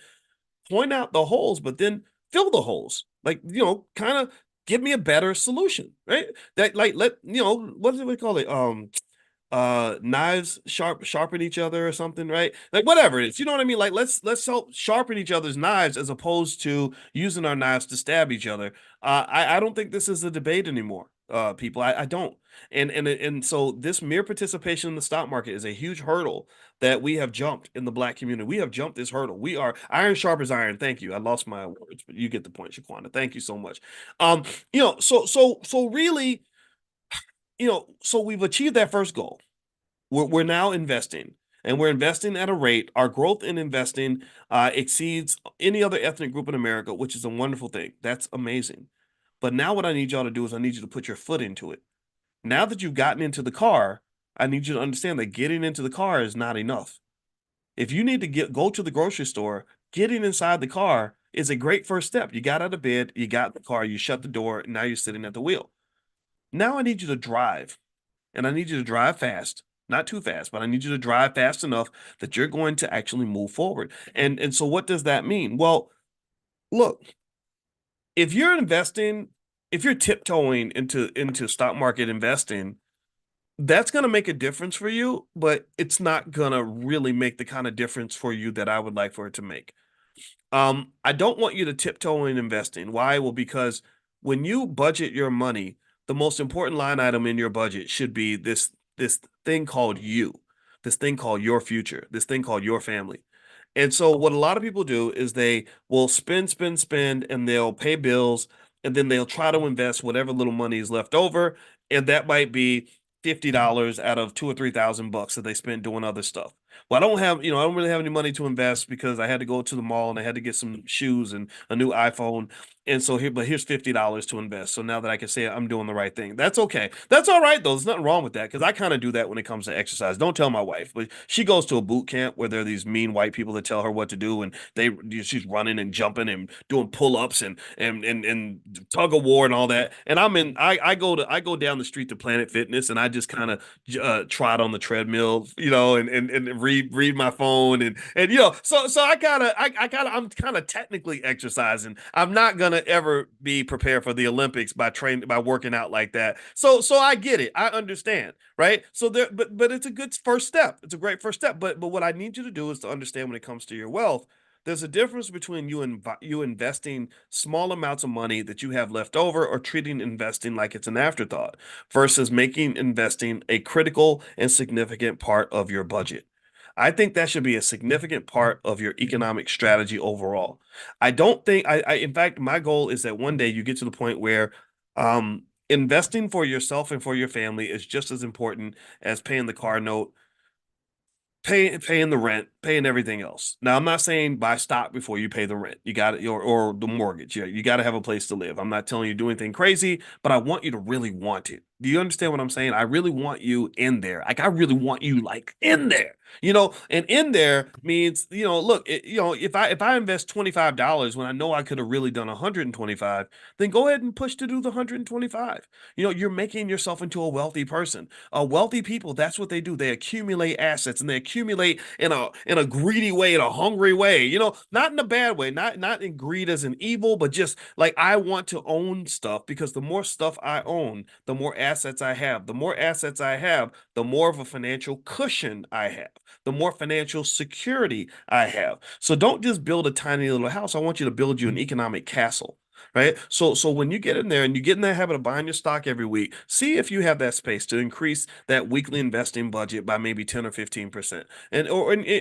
Point out the holes, but then fill the holes. Like, kind of give me a better solution, right? That like let what do we call it? Knives sharpen each other or something, right? Like whatever it is, you know what I mean? Like let's help sharpen each other's knives as opposed to using our knives to stab each other. I don't think this is a debate anymore, people. I don't. And so this mere participation in the stock market is a huge hurdle that we have jumped in the black community. We have jumped this hurdle. We are iron sharp as iron. Thank you. I lost my words, but you get the point, Shaquana. Thank you so much. Um, so really, so we've achieved that first goal. We're now investing, and we're investing at a rate. Our growth in investing exceeds any other ethnic group in America, which is a wonderful thing. That's amazing. But now what I need y'all to do is I need you to put your foot into it. Now that you've gotten into the car, I need you to understand that getting into the car is not enough. If you need to go to the grocery store, getting inside the car is a great first step. You got out of bed, you got in the car, you shut the door, and now you're sitting at the wheel. Now I need you to drive, and I need you to drive fast. Not too fast, but I need you to drive fast enough that you're going to actually move forward. And so what does that mean? Well, look, if you're investing, if you're tiptoeing into stock market investing, that's going to make a difference for you, but it's not going to really make the kind of difference for you that I would like for it to make. I don't want you to tiptoe in investing. Why? Well, because when you budget your money, the most important line item in your budget should be this thing called you, this thing called your future, this thing called your family. And so what a lot of people do is they will spend, spend, spend, and they'll pay bills, and then they'll try to invest whatever little money is left over, and that might be $50 out of 2 or 3 thousand bucks that they spent doing other stuff. Well, I don't really have any money to invest because I had to go to the mall and I had to get some shoes and a new iPhone. And so but here's $50 to invest. So now that I can say I'm doing the right thing, that's okay. That's all right though. There's nothing wrong with that because I kind of do that when it comes to exercise. Don't tell my wife, but she goes to a boot camp where there are these mean white people that tell her what to do, and she's running and jumping and doing pull-ups and tug of war and all that. And I go down the street to Planet Fitness and I just kind of trot on the treadmill, and read my phone and so I'm kind of technically exercising. I'm not gonna ever be prepared for the Olympics by working out like that. So I get it. I understand, right? So there, but it's a good first step. It's a great first step. But what I need you to do is to understand when it comes to your wealth. There's a difference between you investing small amounts of money that you have left over or treating investing like it's an afterthought versus making investing a critical and significant part of your budget. I think that should be a significant part of your economic strategy overall. I don't think in fact, my goal is that one day you get to the point where investing for yourself and for your family is just as important as paying the car note, paying the rent, paying everything else. Now, I'm not saying buy stock before you pay the rent. You got it, or the mortgage. Yeah, you got to have a place to live. I'm not telling you to do anything crazy, but I want you to really want it. Do you understand what I'm saying? I really want you in there. Like I really want you like in there. And in there means, look, if I invest $25 when I know I could have really done 125, then go ahead and push to do the 125. You're making yourself into a wealthy person. Wealthy people, that's what they do. They accumulate assets and they accumulate in a greedy way, in a hungry way. Not in a bad way, not in greed as an evil, but just like I want to own stuff because the more stuff I own, the more assets I have. The more assets I have, the more of a financial cushion I have, the more financial security I have. So don't just build a tiny little house. I want you to build you an economic castle. right? So when you get in there and you get in that habit of buying your stock every week, see if you have that space to increase that weekly investing budget by maybe 10 or 15%.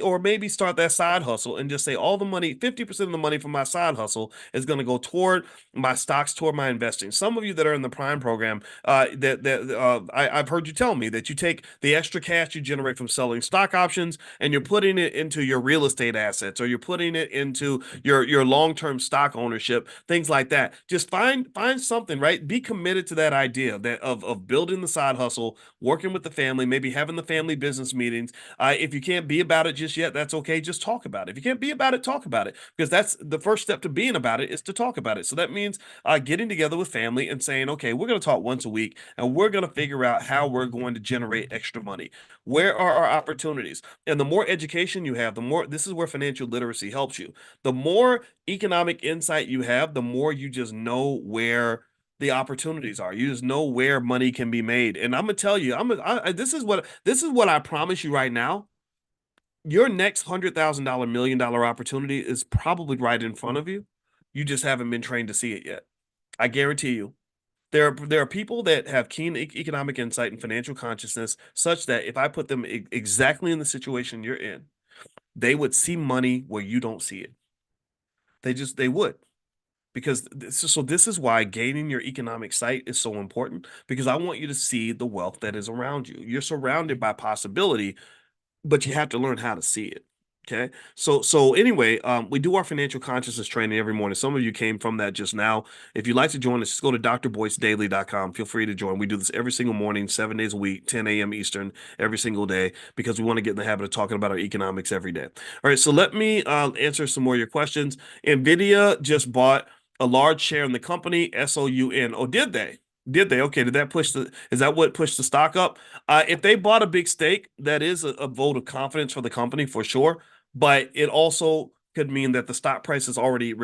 Or maybe start that side hustle and just say all the money, 50% of the money from my side hustle is going to go toward my stocks, toward my investing. Some of you that are in the Prime program, I've heard you tell me that you take the extra cash you generate from selling stock options and you're putting it into your real estate assets, or you're putting it into your long-term stock ownership, things like that. Just find something, right? Be committed to that idea that of building the side hustle, working with the family, maybe having the family business meetings. If you can't be about it just yet, that's okay. Just talk about it. If you can't be about it, talk about it, because that's the first step to being about it, is to talk about it. So that means getting together with family and saying, okay, we're going to talk once a week and we're going to figure out how we're going to generate extra money. Where are our opportunities? And the more education you have, the more, this is where financial literacy helps you. The more economic insight you have, the more you just know where the opportunities are. You just know where money can be made. And I'm gonna tell you, this is what I promise you right now. Your next $100,000 $1 million opportunity is probably right in front of you. You just haven't been trained to see it yet. I guarantee you. There are people that have keen economic insight and financial consciousness, such that if I put them exactly in the situation you're in, they would see money where you don't see it. They would, because this is why gaining your economic sight is so important, because I want you to see the wealth that is around you. You're surrounded by possibility, but you have to learn how to see it. Okay. So anyway, we do our financial consciousness training every morning. Some of you came from that just now. If you'd like to join us, just go to drboycedaily.com. Feel free to join. We do this every single morning, 7 days a week, 10 a.m. Eastern, every single day, because we want to get in the habit of talking about our economics every day. All right. So let me answer some more of your questions. NVIDIA just bought a large share in the company, SOUN. Oh, did they? Did they? Okay. Did that is that what pushed the stock up? If they bought a big stake, that is a vote of confidence for the company for sure. But it also could mean that the stock price has already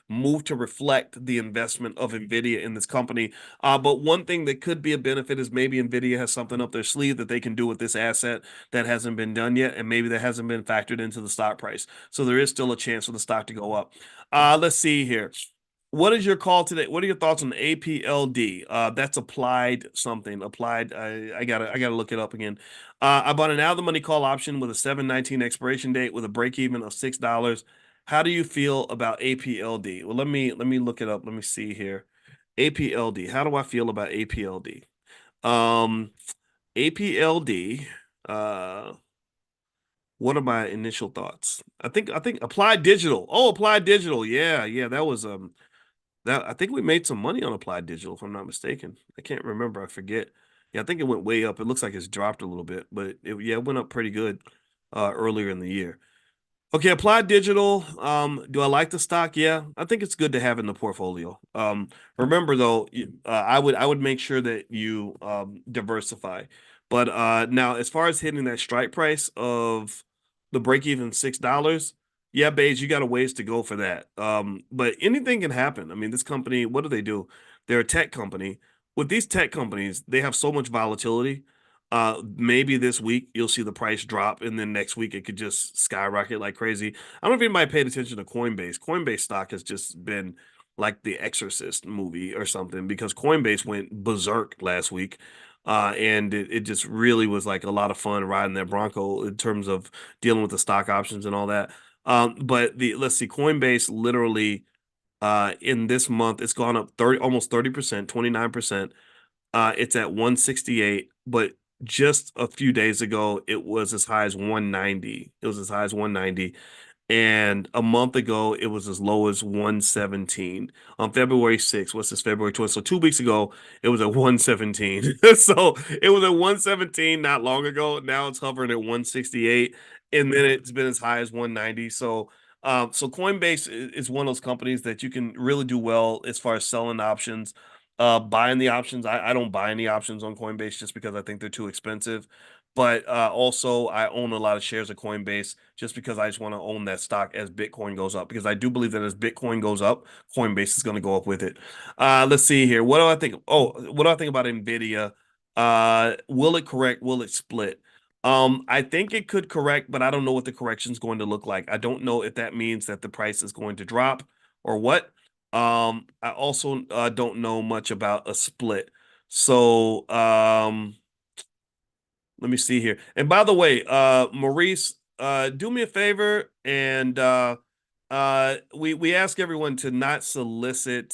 moved to reflect the investment of NVIDIA in this company. But one thing that could be a benefit is maybe NVIDIA has something up their sleeve that they can do with this asset that hasn't been done yet, and maybe that hasn't been factored into the stock price. So there is still a chance for the stock to go up. Let's see here. What is your call today? What are your thoughts on APLD? That's applied something. Applied. I gotta look it up again. I bought an out of the money call option with a 7/19 expiration date with a break even of $6. How do you feel about APLD? Well, let me look it up. Let me see here. APLD. How do I feel about APLD? Um, APLD. Uh, what are my initial thoughts? I think Applied Digital. Oh, Applied Digital. Yeah, that was that I think we made some money on Applied Digital, if I'm not mistaken. I can't remember. I forget. Yeah, I think it went way up. It looks like it's dropped a little bit, but it went up pretty good earlier in the year. Okay, Applied Digital. Do I like the stock? Yeah, I think it's good to have in the portfolio. Remember though, I would make sure that you diversify. But now, as far as hitting that strike price of the break even $6, yeah, Bays, you got a ways to go for that. But anything can happen. I mean, this company, what do they do? They're a tech company. With these tech companies, they have so much volatility. Maybe this week you'll see the price drop, and then next week it could just skyrocket like crazy. I don't know if anybody paid attention to Coinbase. Coinbase stock has just been like the Exorcist movie or something, because Coinbase went berserk last week. And it just really was like a lot of fun riding that Bronco in terms of dealing with the stock options and all that. But let's see, Coinbase literally in this month it's gone up 30, almost 30%, 29%. It's at 168, but just a few days ago, it was as high as 190. It was as high as 190. And a month ago, it was as low as 117. On February 6th, what's this, February 20th? So 2 weeks ago, it was at 117. So it was at 117 not long ago. Now it's hovering at 168. And then it's been as high as 190. So Coinbase is one of those companies that you can really do well as far as selling options. Buying the options, I don't buy any options on Coinbase just because I think they're too expensive. But also, I own a lot of shares of Coinbase just because I just want to own that stock as Bitcoin goes up, because I do believe that as Bitcoin goes up, Coinbase is going to go up with it. Let's see here. What do I think? Oh, what do I think about Nvidia? Will it correct? Will it split? I think it could correct, but I don't know what the correction is going to look like. I don't know if that means that the price is going to drop or what. I also don't know much about a split. So, let me see here. And by the way, Maurice, do me a favor and we ask everyone to not solicit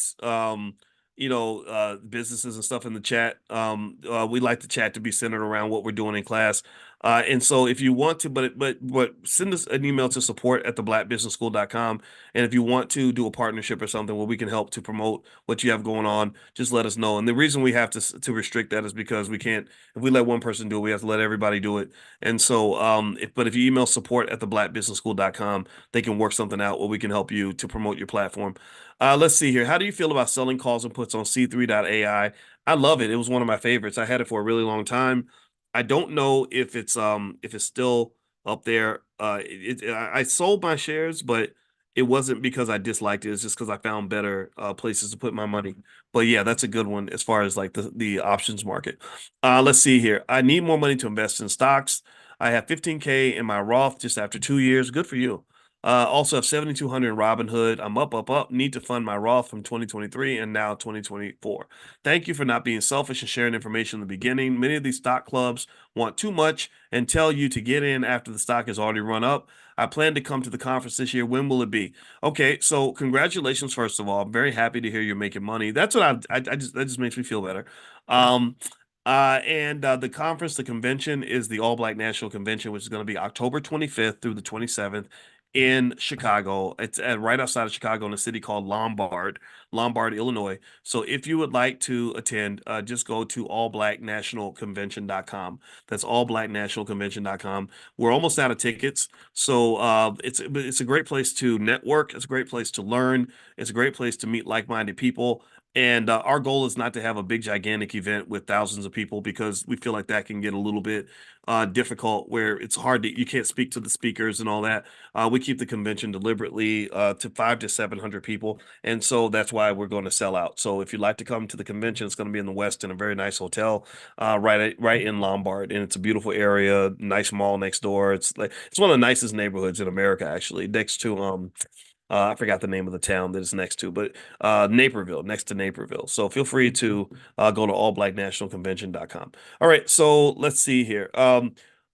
businesses and stuff in the chat. We like the chat to be centered around what we're doing in class. And so if you want to, but send us an email to support at theblackbusinessschool.com. And if you want to do a partnership or something where we can help to promote what you have going on, just let us know. And the reason we have to restrict that is because we can't, if we let one person do it, we have to let everybody do it. And so but if you email support at theblackbusinessschool.com, they can work something out where we can help you to promote your platform. Let's see here. How do you feel about selling calls and puts on C3.ai? I love it. It was one of my favorites. I had it for a really long time. I don't know if it's still up there. I sold my shares, but it wasn't because I disliked it. It's just because I found better places to put my money. But yeah, that's a good one as far as like the options market. Let's see here. I need more money to invest in stocks. I have 15K in my Roth just after 2 years. Good for you. Also have 7,200 in Robinhood. I'm up. Need to fund my Roth from 2023 and now 2024. Thank you for not being selfish and sharing information in the beginning. Many of these stock clubs want too much and tell you to get in after the stock has already run up. I plan to come to the conference this year. When will it be? Okay, so congratulations, first of all. I'm very happy to hear you're making money. That's what I just that just makes me feel better. Um, and the conference, the convention is the All Black National Convention, which is going to be October 25th through the 27th in Chicago. It's right outside of Chicago in a city called Lombard, Illinois. So if you would like to attend, just go to allblacknationalconvention.com. That's allblacknationalconvention.com. We're almost out of tickets. So it's a great place to network. It's a great place to learn. It's a great place to meet like-minded people. And our goal is not to have a big, gigantic event with thousands of people because we feel like that can get a little bit difficult where it's hard to, you can't speak to the speakers and all that. We keep the convention deliberately to 500 to 700 people. And so that's why we're going to sell out. So if you'd like to come to the convention, it's going to be in the West in a very nice hotel right in Lombard. And it's a beautiful area, nice mall next door. It's one of the nicest neighborhoods in America, actually, next to I forgot the name of the town that it's next to, but Naperville, next to Naperville. So feel free to go to allblacknationalconvention.com. All right, so let's see here.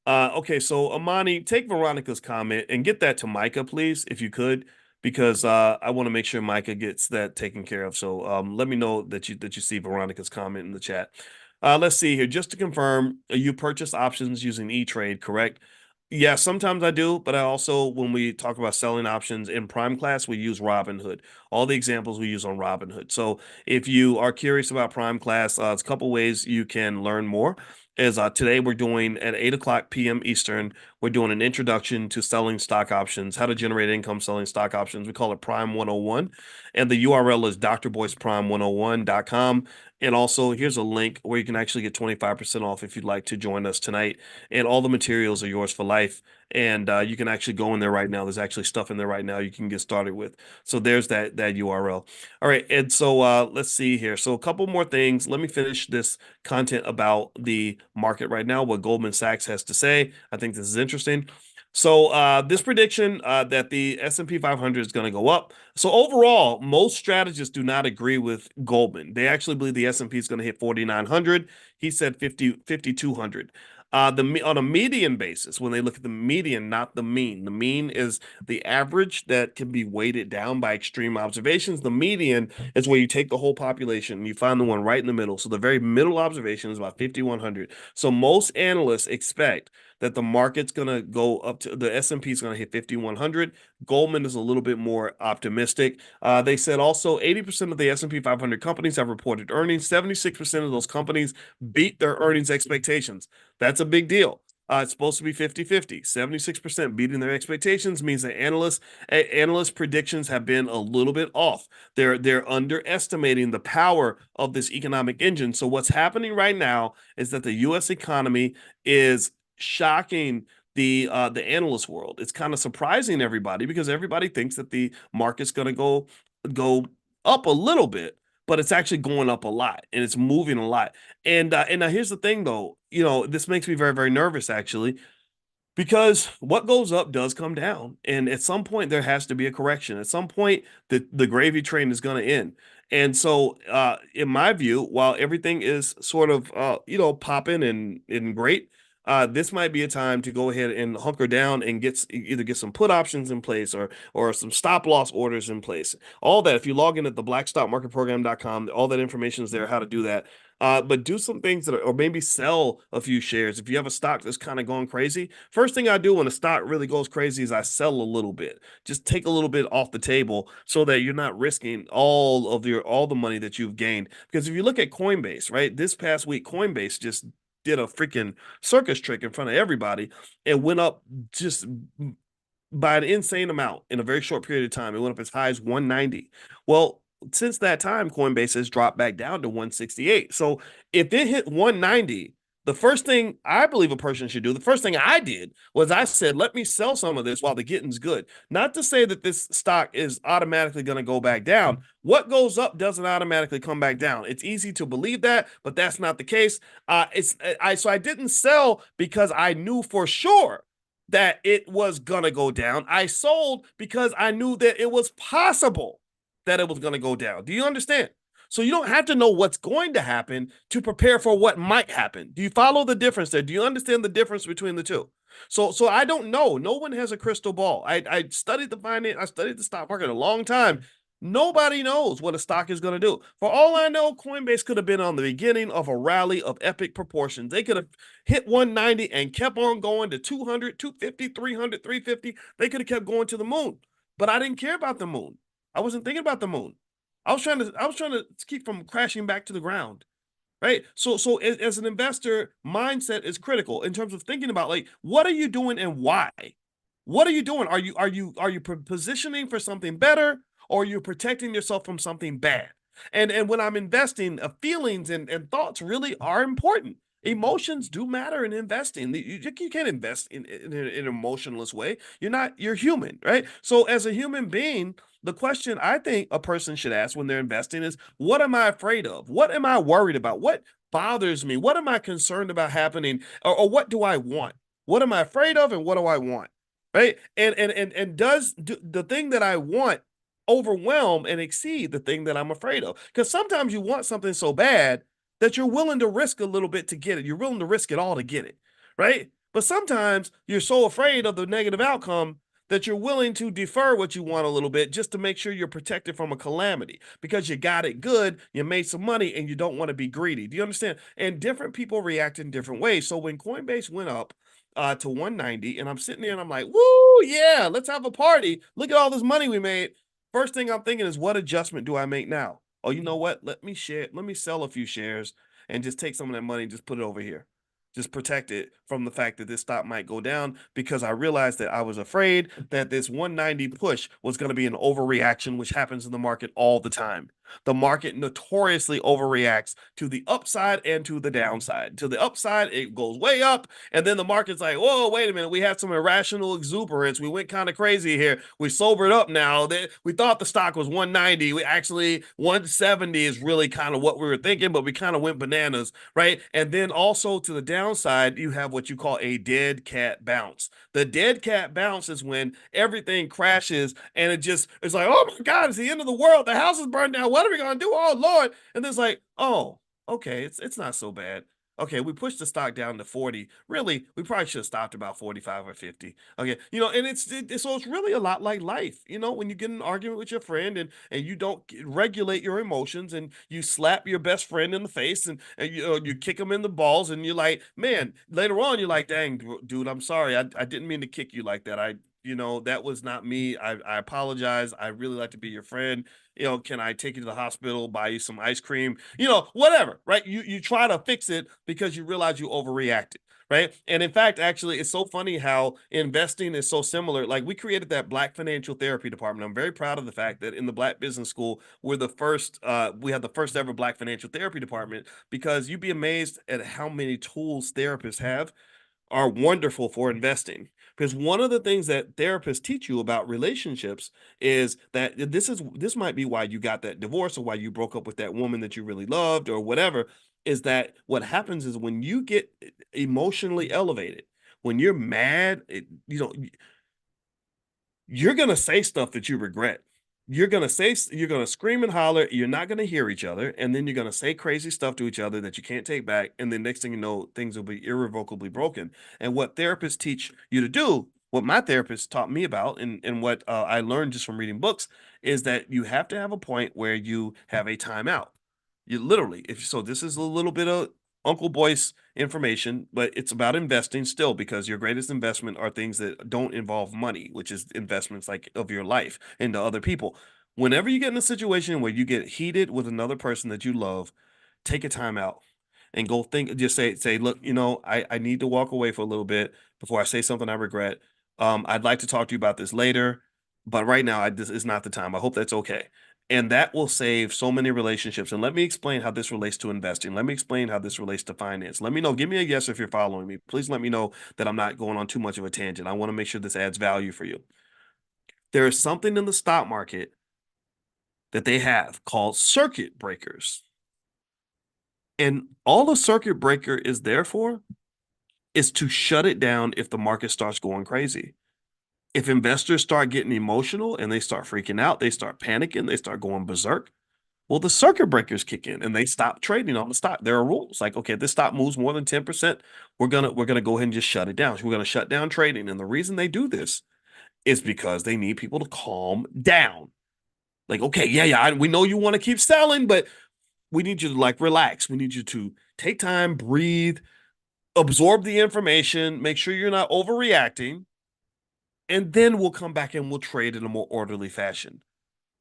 Okay, so Amani, take Veronica's comment and get that to Micah, please, if you could, because I want to make sure Micah gets that taken care of. So let me know that you see Veronica's comment in the chat. Let's see here. Just to confirm, you purchase options using E-Trade, correct? Yeah, sometimes I do, but I also, when we talk about selling options in Prime Class, we use Robinhood. All the examples we use on Robinhood. So if you are curious about Prime Class, it's a couple ways you can learn more. Is today we're doing at 8 o'clock p.m. Eastern, we're doing an introduction to selling stock options, how to generate income selling stock options. We call it Prime 101. And the URL is drboyceprime101.com. And also, here's a link where you can actually get 25% off if you'd like to join us tonight. And all the materials are yours for life. And you can actually go in there right now. There's actually stuff in there right now you can get started with. So there's that URL. All right, and so let's see here. So a couple more things. Let me finish this content about the market right now, what Goldman Sachs has to say. I think this is interesting. So this prediction that the S&P 500 is going to go up. So overall, most strategists do not agree with Goldman. They actually believe the S&P is going to hit 4,900. He said 5,200. On a median basis, when they look at the median, not the mean. The mean is the average that can be weighted down by extreme observations. The median is where you take the whole population and you find the one right in the middle. So the very middle observation is about 5,100. So most analysts expect that the market's going to go up to the S&P is going to hit 5,100. Goldman is a little bit more optimistic. They said also 80% of the S&P 500 companies have reported earnings. 76% of those companies beat their earnings expectations. That's a big deal. It's supposed to be 50-50. 76% beating their expectations means that analyst predictions have been a little bit off. They're underestimating the power of this economic engine. So what's happening right now is that the U.S. economy is shocking the analyst world. It's kind of surprising everybody because everybody thinks that the market's going to go up a little bit, but it's actually going up a lot and it's moving a lot. And now here's the thing, though. This makes me very, very nervous, actually. Because what goes up does come down. And at some point, there has to be a correction. At some point, the gravy train is going to end. And so, in my view, while everything is sort of, popping and great, this might be a time to go ahead and hunker down and either get some put options in place or some stop loss orders in place. All that, if you log in at the blackstockmarketprogram.com, all that information is there, how to do that. But do some things or maybe sell a few shares. If you have a stock that's kind of going crazy, first thing I do when a stock really goes crazy is I sell a little bit. Just take a little bit off the table so that you're not risking all the money that you've gained. Because if you look at Coinbase, right, this past week, Coinbase just did a freaking circus trick in front of everybody and went up just by an insane amount in a very short period of time. It went up as high as 190. Well, since that time, Coinbase has dropped back down to 168. So if it hit 190, the first thing I believe a person should do, the first thing I did was I said, let me sell some of this while the getting's good. Not to say that this stock is automatically going to go back down. What goes up doesn't automatically come back down. It's easy to believe that, but that's not the case. So I didn't sell because I knew for sure that it was going to go down. I sold because I knew that it was possible that it was going to go down. Do you understand? So you don't have to know what's going to happen to prepare for what might happen. Do you follow the difference there? Do you understand the difference between the two? So I don't know. No one has a crystal ball. I studied the finance, I studied the stock market a long time. Nobody knows what a stock is going to do. For all I know, Coinbase could have been on the beginning of a rally of epic proportions. They could have hit 190 and kept on going to 200, 250, 300, 350. They could have kept going to the moon. But I didn't care about the moon. I wasn't thinking about the moon. I was trying to keep from crashing back to the ground. Right. So as an investor, mindset is critical in terms of thinking about like, what are you doing and why? What are you doing? Are you positioning for something better, or are you protecting yourself from something bad? And when I'm investing, feelings and thoughts really are important. Emotions do matter in investing. You can't invest in an emotionless way. You're human, right? So as a human being, the question I think a person should ask when they're investing is, what am I afraid of? What am I worried about? What bothers me? What am I concerned about happening? Or what do I want? What am I afraid of and what do I want? Right? And does the thing that I want overwhelm and exceed the thing that I'm afraid of? Because sometimes you want something so bad that you're willing to risk a little bit to get it. You're willing to risk it all to get it, right? But sometimes you're so afraid of the negative outcome that you're willing to defer what you want a little bit just to make sure you're protected from a calamity because you got it good, you made some money, and you don't want to be greedy. Do you understand? And different people react in different ways. So when Coinbase went up to 190, and I'm sitting there and I'm like, woo, yeah, let's have a party. Look at all this money we made. First thing I'm thinking is, what adjustment do I make now? Oh, you know what? Let me sell a few shares and just take some of that money and just put it over here. Just protect it from the fact that this stock might go down because I realized that I was afraid that this 190 push was going to be an overreaction, which happens in the market all the time. The market notoriously overreacts to the upside and to the downside. To the upside, it goes way up, and then the market's like, whoa, wait a minute, we had some irrational exuberance. We went kind of crazy here. We sobered up now. We thought the stock was 190. We actually 170 is really kind of what we were thinking, but we kind of went bananas, right? And then also to the downside, you have what you call a dead cat bounce. The dead cat bounce is when everything crashes and it's like, oh my God, it's the end of the world. The house is burned down. What are we gonna do? Oh Lord. And then it's like, oh, okay, it's not so bad. Okay, we pushed the stock down to 40. Really, we probably should have stopped about 45 or 50. Okay, and so it's really a lot like life. When you get in an argument with your friend and you don't regulate your emotions and you slap your best friend in the face and you kick him in the balls and you're like, man, later on you're like, dang, dude, I'm sorry. I didn't mean to kick you like that. That was not me. I apologize. I really like to be your friend. Can I take you to the hospital, buy you some ice cream, whatever, right? You try to fix it because you realize you overreacted, right? And in fact, actually, it's so funny how investing is so similar. Like we created that Black Financial Therapy Department. I'm very proud of the fact that in the Black Business School, we had the first ever Black Financial Therapy Department because you'd be amazed at how many tools therapists have are wonderful for investing. Because one of the things that therapists teach you about relationships is that this might be why you got that divorce or why you broke up with that woman that you really loved or whatever, is that what happens is when you get emotionally elevated, when you're mad, you're going to say stuff that you regret. You're going to scream and holler. You're not going to hear each other. And then you're going to say crazy stuff to each other that you can't take back. And then next thing you know, things will be irrevocably broken. And what therapists teach you to do, what my therapist taught me about, and what I learned just from reading books, is that you have to have a point where you have a timeout. You literally, if so, this is a little bit of Uncle Boyce information, but it's about investing still, because your greatest investment are things that don't involve money, which is investments like of your life into other people. Whenever you get in a situation where you get heated with another person that you love, take a time out and go think, just say, look, I need to walk away for a little bit before I say something I regret. I'd like to talk to you about this later, but right now this is not the time. I hope that's okay. And that will save so many relationships. And let me explain how this relates to investing. Let me explain how this relates to finance. Let me know. Give me a yes if you're following me. Please let me know that I'm not going on too much of a tangent. I want to make sure this adds value for you. There is something in the stock market that they have called circuit breakers. And all a circuit breaker is there for is to shut it down if the market starts going crazy. If investors start getting emotional and they start freaking out, they start panicking, they start going berserk, well, the circuit breakers kick in and they stop trading on the stock. There are rules like, okay, this stock moves more than 10%, we're gonna go ahead and just shut it down. So we're gonna shut down trading. And the reason they do this is because they need people to calm down. Like, okay, yeah, we know you want to keep selling, but we need you to like relax. We need you to take time, breathe, absorb the information, make sure you're not overreacting, and then we'll come back and we'll trade in a more orderly fashion.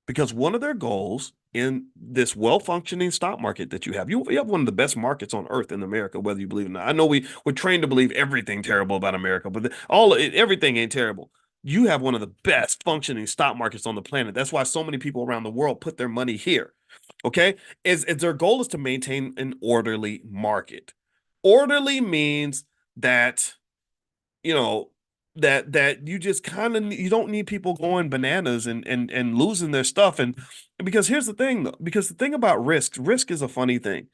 Because one of their goals in this well-functioning stock market that you have one of the best markets on earth in America, whether you believe it or not. I know we're trained to believe everything terrible about America, but everything ain't terrible. You have one of the best functioning stock markets on the planet. That's why so many people around the world put their money here. Okay, is their goal is to maintain an orderly market. Orderly means that you know that you just kind of you don't need people going bananas and losing their stuff. And because here's the thing though, because the thing about risk is a funny thing.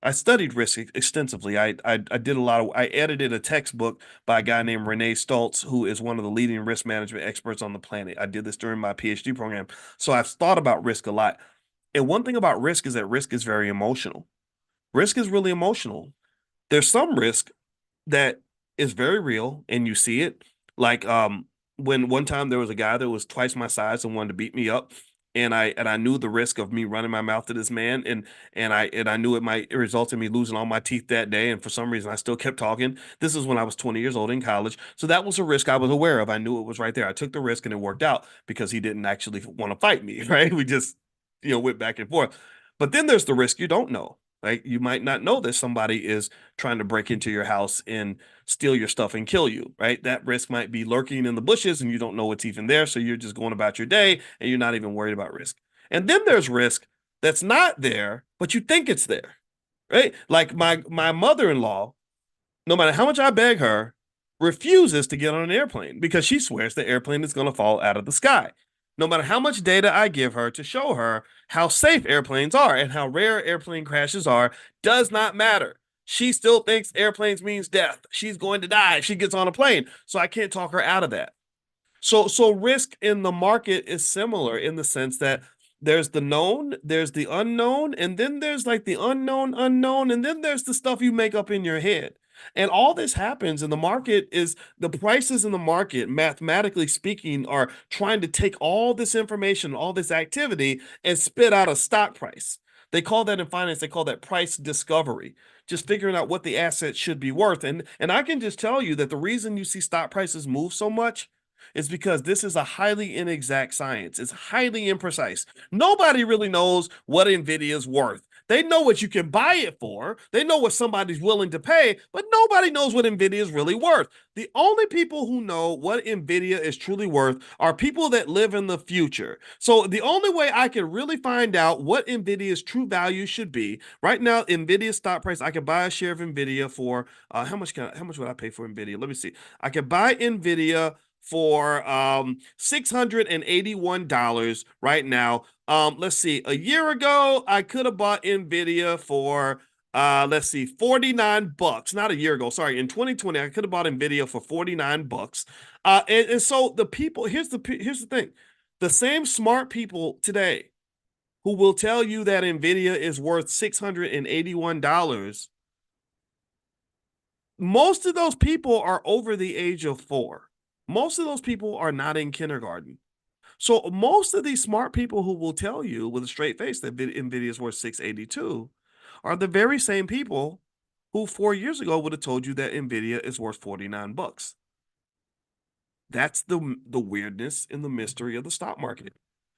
I studied risk extensively. I did a lot of I edited a textbook by a guy named Renee Stoltz, who is one of the leading risk management experts on the planet. I did this during my PhD program, so I've thought about risk a lot. And one thing about risk is that risk is very emotional. Risk is really emotional. There's some risk that is very real and you see it. Like when one time there was a guy that was twice my size and wanted to beat me up. And I knew the risk of me running my mouth to this man, and I knew it might result in me losing all my teeth that day. And for some reason I still kept talking. This is when I was 20 years old in college. So that was a risk I was aware of. I knew it was right there. I took the risk and it worked out because he didn't actually want to fight me, right? We just, went back and forth. But then there's the risk you don't know. Like you might not know that somebody is trying to break into your house and steal your stuff and kill you, right? That risk might be lurking in the bushes and you don't know what's even there. So you're just going about your day and you're not even worried about risk. And then there's risk that's not there, but you think it's there, right? Like my mother-in-law, no matter how much I beg her, refuses to get on an airplane because she swears the airplane is going to fall out of the sky. No matter how much data I give her to show her how safe airplanes are and how rare airplane crashes are, does not matter. She still thinks airplanes means death. She's going to die if she gets on a plane. So I can't talk her out of that. So risk in the market is similar in the sense that there's the known, there's the unknown, and then there's like the unknown, and then there's the stuff you make up in your head. And all this happens in the market is the prices in the market, mathematically speaking, are trying to take all this information, all this activity, and spit out a stock price. They call that in finance, they call that price discovery, just figuring out what the asset should be worth. And I can just tell you that the reason you see stock prices move so much is because this is a highly inexact science. It's highly imprecise. Nobody really knows what Nvidia is worth. They know what you can buy it for. They know what somebody's willing to pay, but nobody knows what Nvidia is really worth. The only people who know what Nvidia is truly worth are people that live in the future. So the only way I can really find out what Nvidia's true value should be right now, Nvidia's stock price, I can buy a share of Nvidia for how much would I pay for Nvidia? Let me see. I can buy Nvidia for $681 right now. Let's see. A year ago, I could have bought Nvidia for Let's see, 49 bucks, not a year ago. Sorry, in 2020, I could have bought Nvidia for 49 bucks. And so the people, here's the thing. The same smart people today who will tell you that Nvidia is worth $681, most of those people are over the age of 4. Most of those people are not in kindergarten. So most of these smart people who will tell you with a straight face that Nvidia is worth 682 are the very same people who 4 years ago would have told you that Nvidia is worth 49 bucks. That's the weirdness and the mystery of the stock market.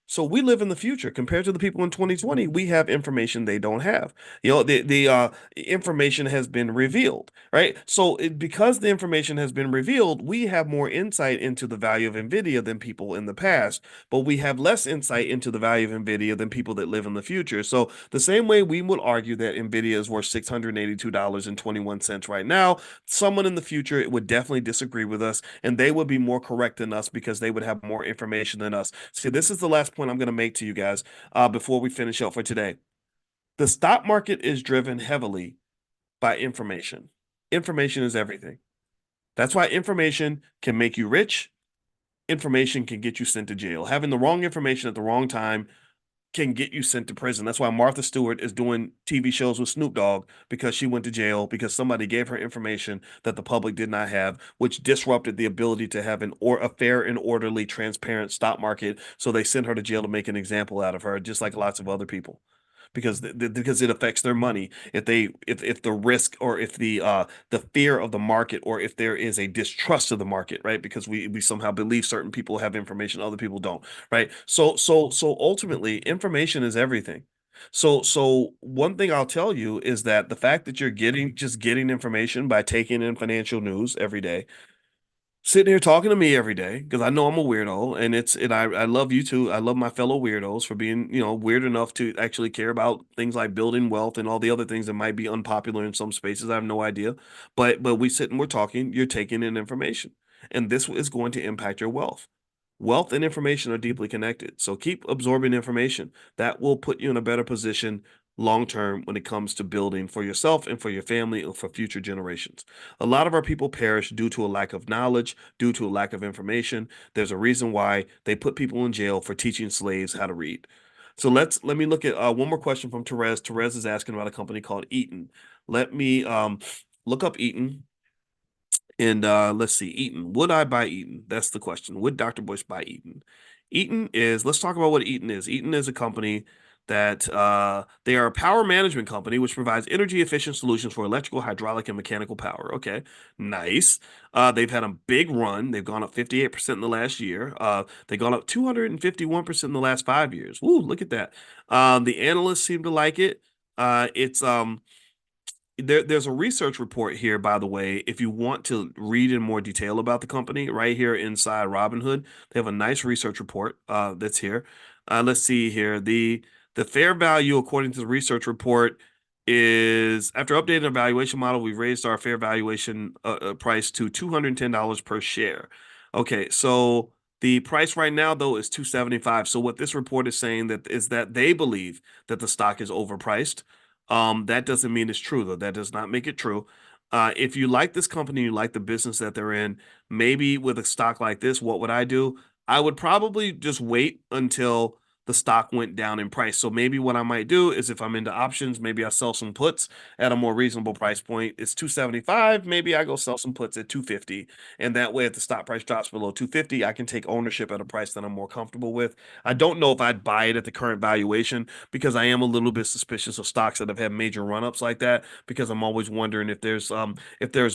So we live in the future compared to the people in 2020. We have information they don't have. The information has been revealed, right? So because the information has been revealed, we have more insight into the value of Nvidia than people in the past, but we have less insight into the value of Nvidia than people that live in the future. So the same way we would argue that Nvidia is worth $682.21 right now, someone in the future would definitely disagree with us, and they would be more correct than us because they would have more information than us. See, this is the last point I'm going to make to you guys before we finish up for today. The stock market is driven heavily by information. Information is everything. That's why information can make you rich. Information can get you sent to jail. Having the wrong information at the wrong time can get you sent to prison. That's why Martha Stewart is doing TV shows with Snoop Dogg, because she went to jail because somebody gave her information that the public did not have, which disrupted the ability to have a fair and orderly, transparent stock market. So they sent her to jail to make an example out of her, just like lots of other people. Because it affects their money if the risk, or if the fear of the market, or if there is a distrust of the market, right? Because we somehow believe certain people have information, other people don't, right? So ultimately, information is everything. So one thing I'll tell you is that the fact that you're getting information by taking in financial news every day, sitting here talking to me every day, because I know I'm a weirdo, and I love you too. I love my fellow weirdos for being, weird enough to actually care about things like building wealth and all the other things that might be unpopular in some spaces. I have no idea. But we sit and we're talking, you're taking in information. And this is going to impact your wealth. Wealth and information are deeply connected. So keep absorbing information. That will put you in a better position long term when it comes to building for yourself and for your family or for future generations. A lot of our people perish due to a lack of knowledge, due to a lack of information. There's a reason why they put people in jail for teaching slaves how to read. So let me look at one more question from Therese. Therese is asking about a company called Eaton. Let me look up Eaton. And let's see, Eaton. Would I buy Eaton? That's the question. Would Dr. Boyce buy Eaton? Let's talk about what Eaton is. Eaton is a company that they are a power management company which provides energy efficient solutions for electrical, hydraulic, and mechanical power. Okay, nice. They've had a big run. They've gone up 58% in the last year. They've gone up 251% in the last 5 years. Woo, look at that. The analysts seem to like it. It's there's a research report here, by the way, if you want to read in more detail about the company, right here inside Robinhood. They have a nice research report that's here. Let's see here. The fair value, according to the research report, is after updating our valuation model, we've raised our fair valuation price to $210 per share. Okay, so the price right now, though, is 275. So what this report is saying that they believe that the stock is overpriced. That doesn't mean it's true, though. That does not make it true. If you like this company, you like the business that they're in, maybe with a stock like this, what would I do? I would probably just wait until the stock went down in price. So maybe what I might do is, if I'm into options, maybe I sell some puts at a more reasonable price point. It's 275. Maybe I go sell some puts at 250. And that way, if the stock price drops below 250, I can take ownership at a price that I'm more comfortable with. I don't know if I'd buy it at the current valuation, because I am a little bit suspicious of stocks that have had major run-ups like that, because I'm always wondering if there's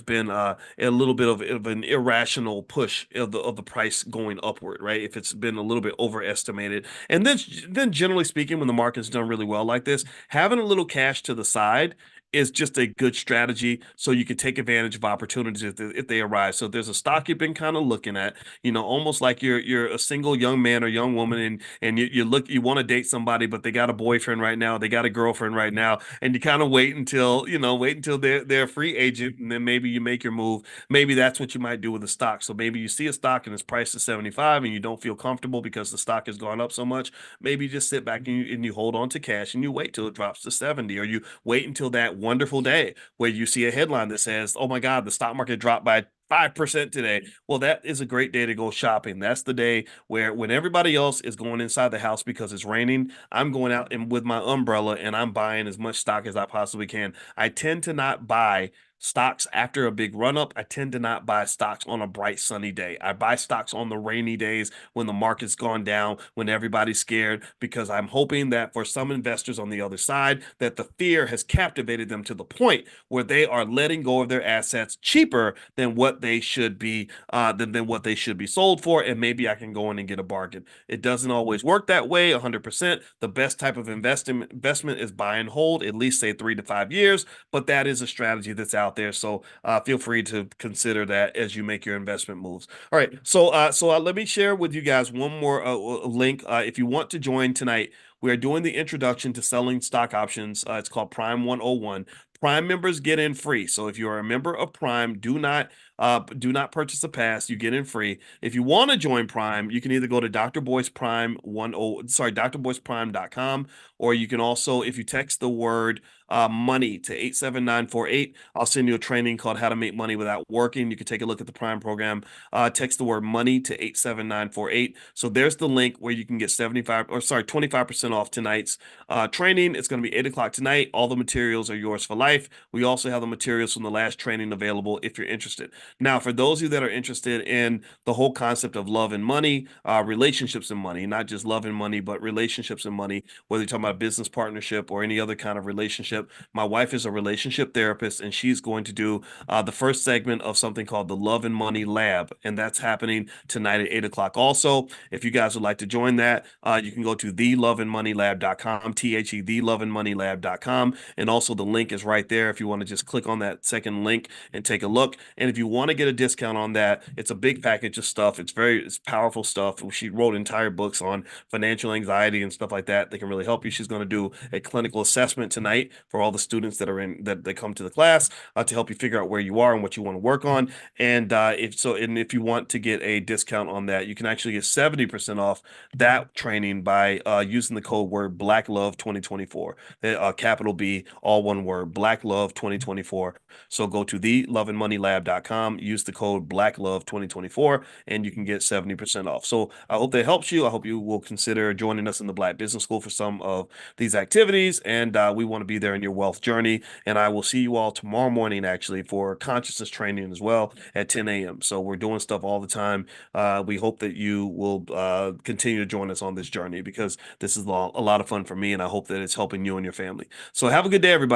been a little bit of an irrational push of the price going upward, right? If it's been a little bit overestimated. And then generally speaking, when the market's done really well like this, having a little cash to the side is just a good strategy, so you can take advantage of opportunities if they arise. So if there's a stock you've been kind of looking at, almost like you're a single young man or young woman, and you want to date somebody, but they got a boyfriend right now, they got a girlfriend right now, and you kind of wait until they're a free agent, and then maybe you make your move. Maybe that's what you might do with a stock. So maybe you see a stock and it's priced at 75 and you don't feel comfortable because the stock has gone up so much. Maybe you just sit back and you hold on to cash and you wait till it drops to 70, or you wait until that wonderful day where you see a headline that says, "Oh my God, the stock market dropped by 5% today." Well, that is a great day to go shopping. That's the day where when everybody else is going inside the house because it's raining, I'm going out and with my umbrella and I'm buying as much stock as I possibly can. I tend to not buy stocks after a big run up. I tend to not buy stocks on a bright sunny day. I buy stocks on the rainy days when the market's gone down, when everybody's scared, because I'm hoping that for some investors on the other side, that the fear has captivated them to the point where they are letting go of their assets cheaper than what they should be than what they should be sold for, and maybe I can go in and get a bargain. It doesn't always work that way 100%. The best type of investment is buy and hold, at least say 3 to 5 years, but that is a strategy that's out there. So feel free to consider that as you make your investment moves. All right, so let me share with you guys one more link. If you want to join tonight, we are doing the introduction to selling stock options. It's called Prime 101. Prime members get in free. So if you're a member of Prime, do not purchase a pass. You get in free. If you want to join Prime, you can either go to Dr. Boyce Prime 10, sorry, drboyceprime.com, or you can also, if you text the word money to 87948, I'll send you a training called How to Make Money Without Working. You can take a look at the Prime program. Text the word money to 87948. So there's the link where you can get 25% off tonight's training. It's going to be 8 o'clock tonight. All the materials are yours for life. We also have the materials from the last training available if you're interested. Now, for those of you that are interested in the whole concept of love and money, relationships and money, not just love and money, but relationships and money, whether you're talking about business partnership or any other kind of relationship, my wife is a relationship therapist, and she's going to do the first segment of something called the Love and Money Lab, and that's happening tonight at 8 o'clock. Also, if you guys would like to join that, you can go to theloveandmoneylab.com, theloveandmoneylab.com, and also the link is right there if you want to just click on that second link and take a look. And if you want to get a discount on that, it's a big package of stuff. It's powerful stuff. She wrote entire books on financial anxiety and stuff like that can really help you. She's going to do a clinical assessment tonight for all the students that come to the class to help you figure out where you are and what you want to work on. And if you want to get a discount on that, you can actually get 70% off that training by using the code word Black Love 2024. Capital B, all one word, Black Love 2024. So go to theloveandmoneylab.com, use the code Black Love 2024, and you can get 70% off. So I hope that helps you. I hope you will consider joining us in the Black Business School for some of these activities. And we want to be there in your wealth journey. And I will see you all tomorrow morning, actually, for consciousness training as well at 10 a.m. So we're doing stuff all the time. We hope that you will continue to join us on this journey, because this is a lot of fun for me, and I hope that it's helping you and your family. So have a good day, everybody.